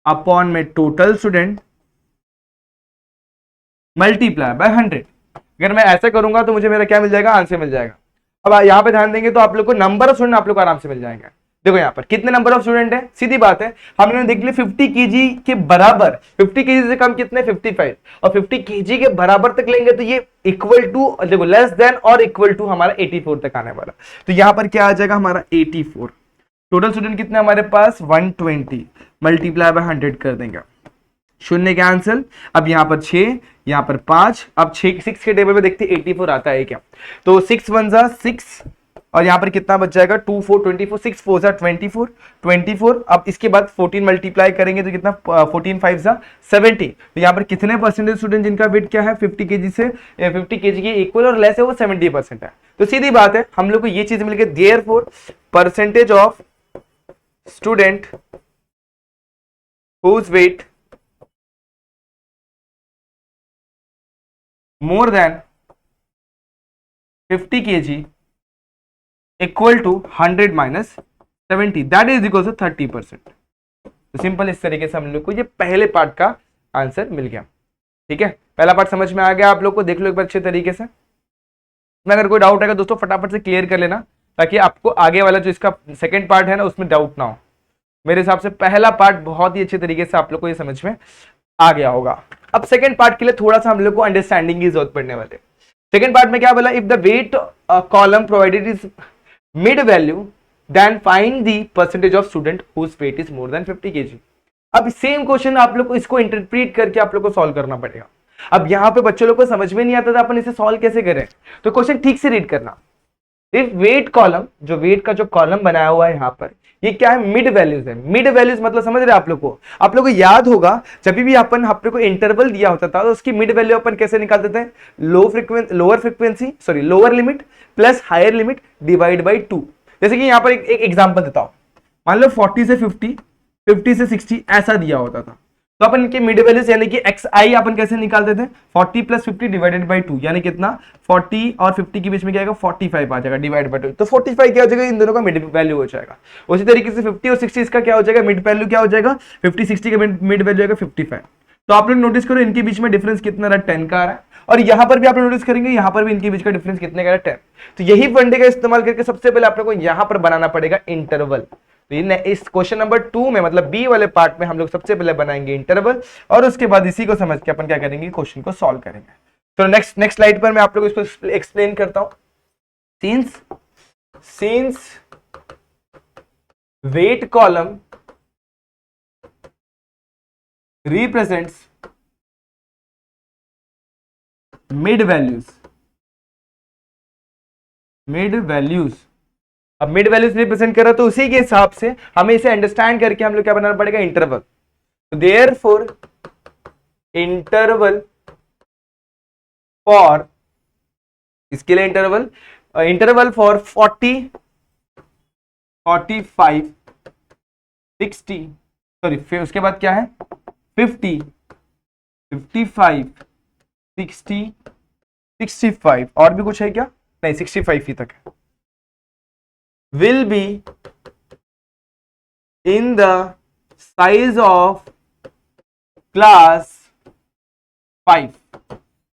upon में टोटल स्टूडेंट मल्टीप्लाई बाय 100। अगर मैं ऐसा करूंगा तो मुझे मेरा क्या मिल जाएगा, आंसर मिल जाएगा। अब यहाँ पे ध्यान देंगे तो आप लोग को नंबर ऑफ स्टूडेंट आप लोग को आराम से मिल जाएंगे। देखो यहाँ पर कितने नंबर ऑफ स्टूडेंट है, सीधी बात है, हमने देख लिया 50 केजी के बराबर, 50 केजी से कम कितने 55, और 50 केजी के बराबर तक लेंगे तो ये इक्वल टू, देखो लेस देन और इक्वल टू हमारा 84 तक आने वाला। तो यहाँ पर क्या आ जाएगा हमारा 84। टोटल स्टूडेंट कितने हमारे पास 120, मल्टीप्लाई बाय 100 कर देंगे, शून्य कैंसिल। अब यहाँ पर 6, यहाँ पर 5, अब 6 के टेबल में देखते 84 आता है क्या, तो 6 1 जा 6, और यहाँ पर कितना बच जाएगा 2 4 24, 6 4 जा 24। अब इसके बाद 14 मल्टीप्लाई करेंगे तो कितना 14 5 जा 70। तो यहाँ पर कितने परसेंटेज स्टूडेंट जिनका वेट क्या है 50 केजी से 50 केजी के इक्वल और लेस है वो 70% है। तो सीधी बात है हम लोग को ये चीज मिल गई, therefore percentage of student whose weight more than 50 kg equal to 100 minus 70 that is equal to 30%। तो सिंपल इस तरीके से हम लोग को ये पहले पार्ट का आंसर मिल गया। ठीक है, पहला पार्ट समझ में आ गया आप लोग को, देख लो एक बार अच्छे तरीके से। में अगर कोई डाउट आएगा दोस्तों फटाफट से क्लियर कर लेना, ताकि आपको आगे वाला जो इसका सेकंड पार्ट है ना उसमें डाउट ना हो। मेरे हिसाब से पहला पार्ट बहुत ही अच्छे तरीके से आप लोग को ये समझ में आ गया होगा। अब सेकंड पार्ट के लिए थोड़ा सा हम लोग को अंडरस्टैंडिंग की जरूरत पड़ने वाले। सेकंड पार्ट में क्या बोला, if the weight column provided is mid value then find the percentage of student whose weight is more than 50 KG. अब सेम क्वेश्चन आप लोग को इसको इंटरप्रीट करके आप लोग को सॉल्व करना पड़ेगा। अब यहाँ पे बच्चों लोग को समझ में नहीं आता था अपन इसे सॉल्व कैसे करें, तो क्वेश्चन ठीक से रीड करना। इफ वेट कॉलम, जो वेट का जो कॉलम बनाया हुआ है यहाँ पर, ये क्या है मिड वैल्यूज है। मिड वैल्यूज मतलब समझ रहे आप लोग को याद होगा जब भी अपन आप लोग को इंटरवल दिया होता था तो उसकी मिड वैल्यू अपन कैसे निकालते थे, lower limit plus higher limit divide by 2। जैसे कि यहाँ पर एक एग्जांपल देता हूं, मान लो 40 से 50, 50 से 60 ऐसा दिया होता था, तो अपन इनके मिड वैल्यूज यानी कि xi अपन कैसे निकालते थे 40 प्लस 50 डिवाइडेड बाई 2, यानी कितना 40 और 50 के बीच में क्या आएगा 45 आ जाएगा डिवाइड बाई 2। तो 45 क्या हो जाएगा, इन दोनों का मिड वैल्यू हो जाएगा। उसी तरीके से 50 और 60 इसका क्या हो जाएगा, मिड वैल्यू क्या हो जाएगा, 50 60 का मिड वैल्यू आएगा 55। तो आप लोग नोटिस करो इनके बीच में डिफरेंस कितना रहा 10 का आ रहा है, और यहाँ पर भी आप नोटिस करेंगे यहाँ पर भी इनके बीच का डिफरेंस कितने का है 10। तो यही फंडे का इस्तेमाल करके सबसे पहले आप लोग को यहाँ पर बनाना पड़ेगा इंटरवल। तो इस क्वेश्चन नंबर 2 में मतलब बी वाले पार्ट में हम लोग सबसे पहले बनाएंगे इंटरवल, और उसके बाद इसी को समझ के अपन क्या करेंगे, क्वेश्चन को सॉल्व करेंगे। तो नेक्स्ट स्लाइड पर मैं आप लोग इसको एक्सप्लेन करता हूं। Since weight column represents mid values, अब मिड वैल्यूज रिप्रेजेंट कर रहा तो उसी के हिसाब से हमें इसे अंडरस्टैंड करके हम लोग क्या बनाना पड़ेगा, इंटरवल। तो देयरफॉर इंटरवल फॉर, इसके लिए इंटरवल फॉर 40 45 60, सॉरी फिर उसके बाद क्या है 50 55 60 65, और भी कुछ है क्या, नहीं 65 ही तक है, will be in the size of class 5,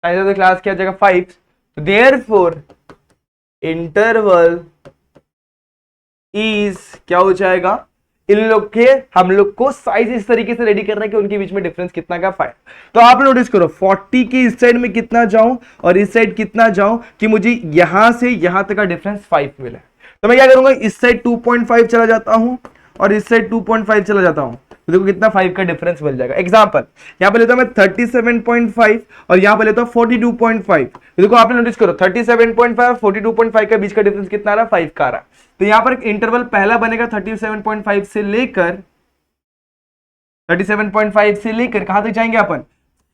size of the class क्या जाएगा 5। तो therefore interval is क्या हो जाएगा, इन लोग के हम लोग को साइज इस तरीके से रेडी करना है कि उनके बीच में डिफरेंस कितना का 5। तो आप नोटिस करो 40 की इस साइड में कितना जाऊं और इस साइड कितना जाऊं कि मुझे यहां से यहां तक का डिफरेंस 5 मिले। तो मैं क्या करूंगा, इस साइड 2.5 चला जाता हूं और इस साइड 2.5 चला जाता हूं, तो देखो कितना 5 का डिफरेंस मिल जाएगा। एग्जांपल यहां पे लेता हूं मैं 37.5 और यहां पे लेता हूं 42.5। तो देखो आपने नोटिस करो 37.5 और 42.5 का बीच का डिफरेंस कितना आ रहा है, 5 का आ रहा है। तो यहां पर इंटरवल पहला बनेगा 37.5 से लेकर कहां तक जाएंगे अपन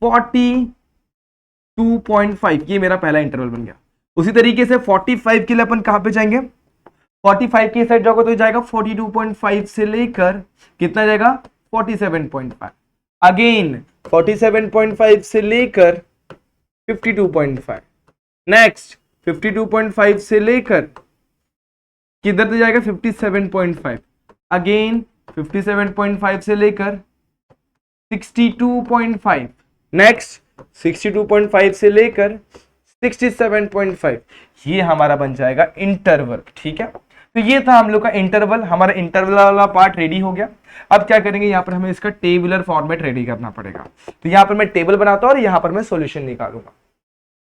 42.5, ये मेरा पहला इंटरवल बन गया। उसी तरीके से 45 के लिए अपन कहां पे जाएंगे 45 की साइड जाओगे तो जाएगा 42.5 से लेकर कितना जाएगा 47.5, अगेन 47.5 से लेकर 52.5, नेक्स्ट 52.5 से लेकर किधर तक जाएगा 57.5, अगेन 57.5 से लेकर 62.5, नेक्स्ट 62.5 से लेकर 67.5, ये हमारा बन जाएगा इंटरवल। ठीक है, तो ये था हम लोग का इंटरवल, हमारा इंटरवल वाला पार्ट रेडी हो गया। अब क्या करेंगे, यहाँ पर हमें इसका टेबुलर फॉर्मेट रेडी करना पड़ेगा। तो यहाँ पर मैं टेबल बनाता हूँ और यहाँ पर मैं सॉल्यूशन निकालूंगा,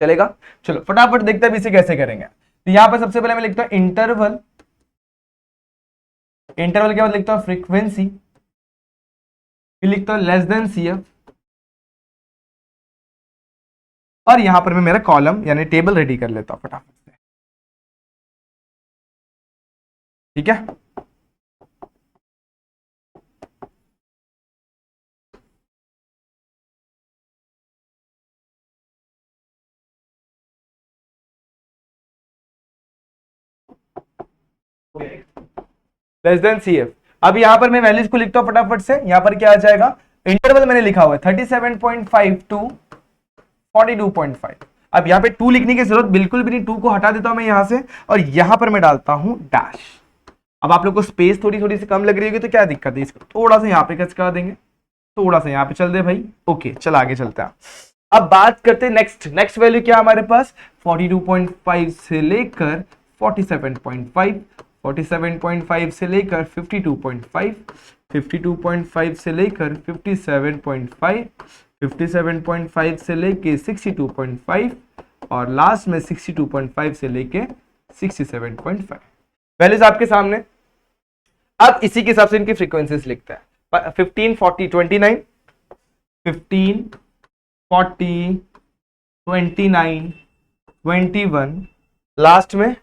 चलेगा? चलो फटाफट देखते हैं इसे कैसे करेंगे। तो यहाँ पर सबसे पहले मैं लिखता हूँ इंटरवल, इंटरवल के बाद लिखता हूँ फ्रीक्वेंसी, फिर लिखता हूँ लेस देन CF, और यहां पर मैं मेरा कॉलम यानी टेबल रेडी कर लेता हूं फटाफट से। ठीक है, लेस देन CF। अब यहां पर मैं वैल्यूज को लिखता हूं फटाफट से। यहां पर क्या आ जाएगा, इंटरवल मैंने लिखा हुआ है 37.5 टू 42.5। अब यहाँ पे 2 लिखने की जरूरत बिल्कुल भी नहीं, 2 को हटा देता हूं मैं यहां से और यहां पर मैं डालता हूं डैश। अब आप लोग को स्पेस थोड़ी थोड़ी सी कम लग रही होगी तो क्या दिक्कत है, इसको थोड़ा सा यहाँ पे कस कर देंगे, थोड़ा सा यहाँ पे चल दे भाई। ओके, चल आगे चलते हैं। अब बात करते हैं नेक्स्ट वैल्यू क्या हमारे पास, 42.5 से लेकर 47.5, 47.5 से लेकर 52.5, 52.5 से लेकर 57.5, 57.5 से लेके 62.5 और लास्ट में 62.5 से लेके 67.5। वैल्यूज आपके सामने। अब इसी के हिसाब से इनकी फ्रीक्वेंसीज लिखता है 15, 40, 29, 15, 40, 29, 21, लास्ट में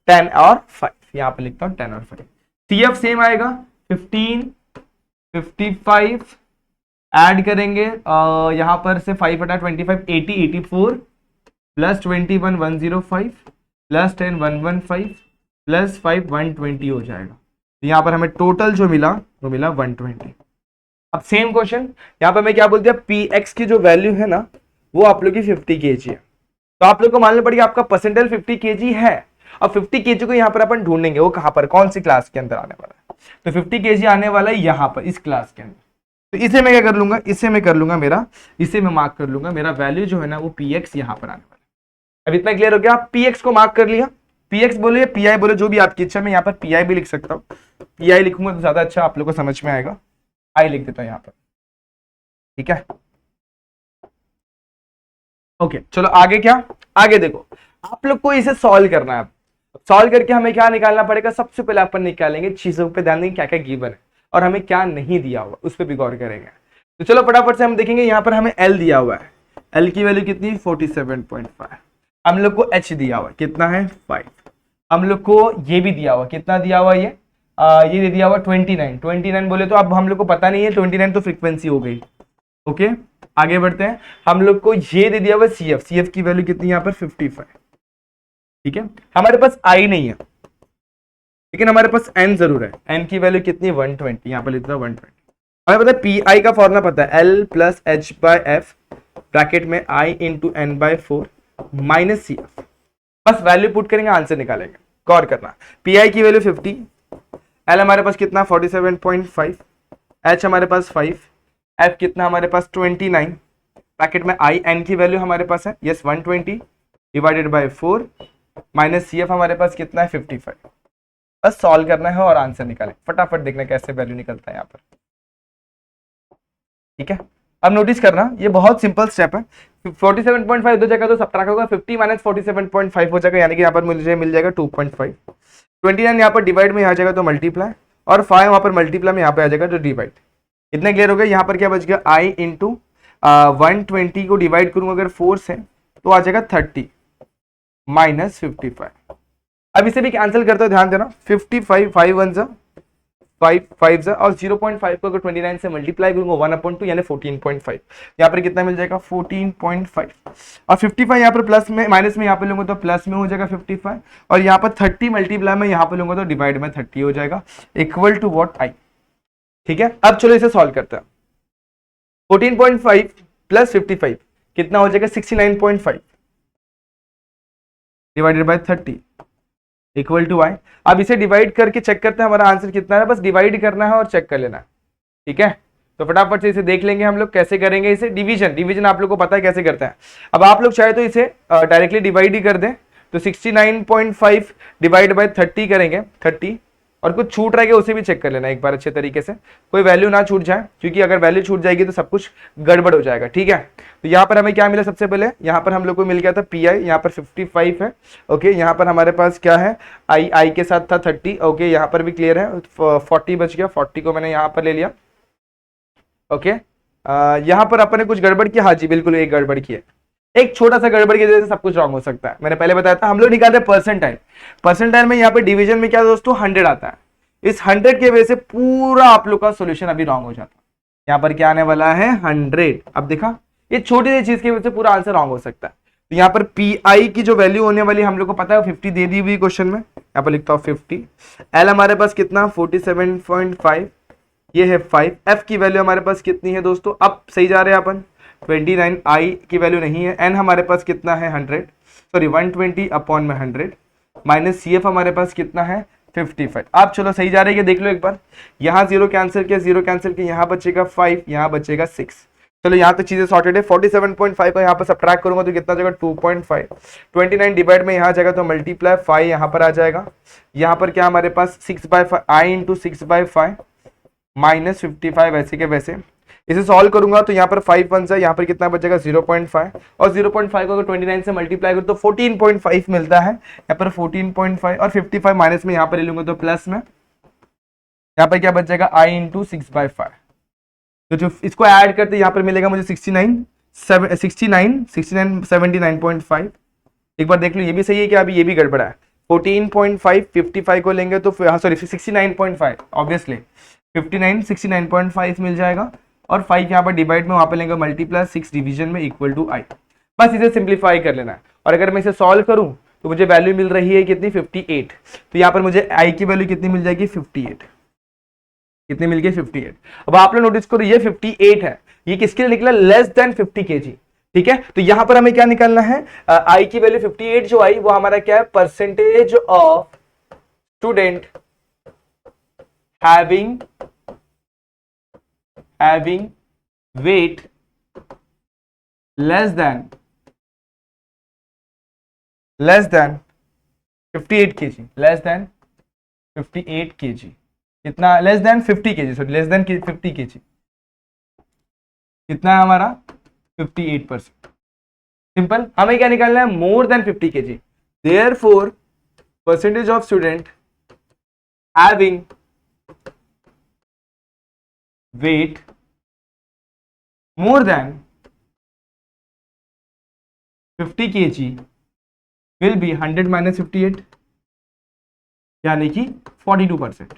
10 और 5। यहां पे लिखता हूं 10 और 5। CF सेम आएगा 15, 55 ऐड करेंगे यहां पर से 5/25 80, 84 प्लस 21 105 प्लस 10 115 प्लस 5 120 हो जाएगा। तो यहां पर हमें टोटल जो मिला वो मिला 120। अब सेम क्वेश्चन यहां पर मैं क्या बोल दिया, PX की जो वैल्यू है ना वो आप लोग की 50 kg है। तो आप लोग को मालूम पड़ेगा आपका परसेंटाइल 50 kg है और 50 kg को यहां पर अपन ढूंढेंगे वो कहां पर, कौन सी क्लास के अंदर आने वाला है। तो 50 kg आने वाला है यहां पर इस क्लास के अंदर। तो इसे मैं क्या कर लूंगा, इसे मैं कर लूंगा मेरा, इसे मैं मार्क कर लूंगा मेरा वैल्यू जो है ना वो PX यहां पर आने वाला है। अब इतना क्लियर हो गया, PX को मार्क कर लिया, PX बोले PI बोले जो भी आपकी इच्छा, मैं यहाँ पर PI भी लिख सकता हूँ, PI लिखूंगा तो ज्यादा अच्छा आप लोग को समझ में आएगा, I लिख देता हूँ यहाँ पर। ठीक है, ओके चलो आगे क्या, आगे देखो आप लोग को इसे सॉल्व करना है। सॉल्व करके हमें क्या निकालना पड़ेगा, सबसे पहले अपन निकालेंगे चीजों पे ध्यान देंगे क्या क्या गिवन है और हमें क्या नहीं दिया हुआ उस पर भी गौर करेंगे। तो चलो फटाफट से हम देखेंगे, यहाँ पर हमें L दिया हुआ है, L की वैल्यू कितनी 47.5, हम लोग को H दिया हुआ कितना है 5, हम लोग को ये भी दिया हुआ कितना दिया हुआ ये दे दिया हुआ 29 बोले तो अब हम लोग को पता नहीं है 29 तो फ्रीक्वेंसी हो गई। ओके आगे बढ़ते हैं, हम लोग को ये दे दिया हुआ CF की वैल्यू कितनी यहाँ पर 55। ठीक है, हमारे पास I नहीं है लेकिन हमारे पास N जरूर है, N की वैल्यू कितनी 120, यहाँ पर लिखता 120। हमें पता है PI का फॉर्मूला पता है L प्लस H/F ब्रैकेट में I into N/4 minus CF, बस वैल्यू पुट करेंगे आंसर निकालेंगे। गौर करना, PI की वैल्यू 50, L हमारे पास कितना 47.5, H हमारे पास 5, F कितना हमारे पास 29 ब्रैकेट में I, N की वैल्यू हमारे पास है yes 120 divided by 4 minus CF हमारे पास कितना है 55। बस सॉल्व करना है और आंसर निकालें, फटाफट देखना कैसे वैल्यू निकलता है यहाँ पर। ठीक है, अब नोटिस करना ये बहुत सिंपल स्टेप है, 47.5 दो जगह तो सबट्रैक्ट होगा, 50 माइनस 47.5 हो जाएगा यानी कि यहाँ पर मुझे मिल जाएगा 2.5, 29 यहाँ पर डिवाइड में आ जाएगा तो मल्टीप्लाई और 5 वहाँ पर मल्टीप्लाई में यहाँ पे आ जाएगा तो डिवाइड। इतना क्लियर हो गया। यहाँ पर क्या बच गया I इंटू 120 को डिवाइड करूंगा अगर 4 से तो आ जाएगा 30 माइनस 55। अब इसे भी कैंसिल करते हो ध्यान देना, 55 5 1 जा 5 और 0.5 को अगर 29 से मल्टीप्लाई करूंगा 1/2 यानी 14.5। यहाँ पर कितना मिल जाएगा 14.5 और 55 यहाँ पर प्लस में माइनस में यहाँ पे लूंगा तो प्लस में हो जाएगा 55 और यहाँ पर 30 मल्टीप्लाई में यहाँ पे लूंगा तो डिवाइड में 30 हो जाएगा इक्वल टू व्हाट आई। ठीक है, अब चलो इसे सॉल्व करते हैं। 14.5 प्लस 55 कितना हो जाएगा 69.5 डिवाइडेड बाय 30 इक्वल टू आई। अब इसे डिवाइड करके चेक करते हैं हमारा आंसर कितना है, बस डिवाइड करना है और चेक कर लेना है। ठीक है, तो फटाफट से इसे देख लेंगे हम लोग कैसे करेंगे इसे डिवीजन आप लोग को पता है कैसे करते हैं। अब आप लोग चाहे तो इसे डायरेक्टली डिवाइड ही कर दें, तो 69.5 डिवाइड बाय 30 करेंगे 30 और कुछ छूट रहेगा उसे भी चेक कर लेना एक बार अच्छे तरीके से, कोई वैल्यू ना छूट जाए, क्योंकि अगर वैल्यू छूट जाएगी तो सब कुछ गड़बड़ हो जाएगा। ठीक है, तो यहाँ पर हमें क्या मिला, सबसे पहले यहाँ पर हम लोग को मिल गया था पी आई, यहाँ पर 55 है। ओके, यहाँ पर हमारे पास क्या है आई के साथ था 30। ओके, यहाँ पर भी क्लियर है, 40 बच गया, 40 को मैंने यहाँ पर ले लिया। ओके, यहाँ पर अपन ने कुछ गड़बड़ किया, हाँ जी बिल्कुल एक गड़बड़ की है, एक छोटा सा गड़बड़ की वजह से सब कुछ रॉन्ग हो सकता है। मैंने पहले बताया था हम लोग निकालते हैं परसेंटाइल में यहाँ पे डिवीजन में क्या दोस्तों 100 आता है, इस 100 की वजह से पूरा आप लोग का सॉल्यूशन अभी रॉन्ग हो जाता है। यहाँ पर क्या आने वाला है 100। अब देखा, ये छोटी सी चीज की वजह से पूरा आंसर रॉन्ग हो सकता है। तो यहाँ पर पी आई की जो वैल्यू होने वाली हम लोग को पता है 50 दे दी हुई क्वेश्चन में, यहाँ पर लिखता हूँ 50। एल हमारे पास कितना 47.5, ये है 5। एफ की वैल्यू हमारे पास कितनी है दोस्तों, अब सही जा रहे हैं अपन 29। आई की वैल्यू नहीं है, एन हमारे पास कितना है 100 सॉरी 120 अपॉन में 100 माइनस सी एफ हमारे पास कितना है 55। अब चलो सही जा रही है, देख लो एक बार, यहाँ 0 कैंसिल किया 0 कैंसिल किया, यहाँ बचेगा 5 यहाँ बचेगा 6। चलो यहाँ तक चीजें सॉर्टेड है। 47.5 का यहाँ पर सब्ट्रैक्ट करूंगा तो कितना जाएगा 2.5। 29 डिवाइड में यहाँ जाएगा तो मल्टीप्लाई 5 यहाँ पर आ जाएगा, यहाँ पर क्या हमारे पास 6/5 आई इंटू 6/5 माइनस 55 वैसे के वैसे। इसे सॉल्व करूंगा तो यहाँ पर 5 1 से यहाँ पर कितना बचेगा 0.5 और 0.5 को अगर 29 से मल्टीप्लाई करो तो 14.5 मिलता है, यहाँ पर 14.5 और 55 माइनस में यहाँ पर ले लूंगा तो प्लस में यहाँ पर क्या बचेगा आई इंटू 6/5। तो जो इसको ऐड करते यहाँ पर मिलेगा मुझे 79.5। एक बार देख लो ये भी सही है क्या, अभी ये भी गड़बड़ा है। 14.5 55 को लेंगे तो सॉरी 69.5 ऑब्वियसली 59 69.5 मिल जाएगा और 5 यहाँ पर डिवाइड में वहां पर लेंगे मल्टीप्लाई 6 डिवीजन में इक्वल टू आई। बस इसे सिंप्लीफाई कर लेना है और अगर मैं इसे सॉल्व करूं तो मुझे वैल्यू मिल रही है कितनी 58। तो यहाँ पर मुझे आई की वैल्यू कितनी मिल जाएगी 58, कितनी मिल गई 58। अब आप लोग नोटिस करो ये 58 है, ये किसके लिए निकला लेस देन 50 kg। ठीक है, तो यहां पर हमें क्या निकालना है, आई की वैल्यू 58 जो आई वो हमारा क्या है percentage of student having weight less than 58 kg, less than 58 kg, कितना less than 50 kg sorry less than 50 kg, कितना है हमारा 58%। सिंपल, हमें क्या निकालना है मोर than 50 kg। therefore percentage of student having weight more than 50 kg will be 100 minus 58 यानी कि 42%।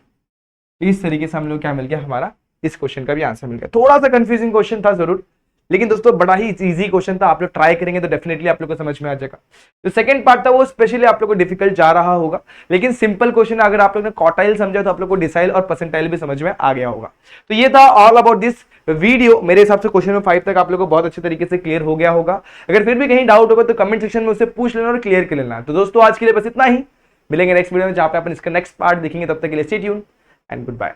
इस तरीके से हम लोग क्या मिल गया, हमारा इस क्वेश्चन का भी आंसर मिल गया। थोड़ा सा कंफ्यूजिंग क्वेश्चन था जरूर, लेकिन दोस्तों बड़ा ही इजी क्वेश्चन था, आप लोग ट्राई करेंगे तो डेफिनेटली आप लोग को समझ में आ जाएगा। तो सेकंड पार्ट था वो स्पेशली आप लोग को डिफिकल्ट जा रहा होगा, लेकिन सिंपल क्वेश्चन अगर आप लोग ने क्वार्टाइल समझा तो आप लोग को डिसाइल और परसेंटाइल भी समझ में आ गया होगा। तो ये था ऑल अबाउट दिस वीडियो। मेरे हिसाब से क्वेश्चन नंबर 5 तक आप लोग को बहुत अच्छे तरीके से क्लियर हो गया होगा। अगर फिर भी कहीं डाउट होगा तो कमेंट सेक्शन में उससे पूछ लेना और क्लियर कर लेना। तो दोस्तों आज के लिए बस इतना ही, मिलेंगे नेक्स्ट वीडियो में जहां पे अपन इसका नेक्स्ट पार्ट देखेंगे। तब तक के लिए stay tune and good bye.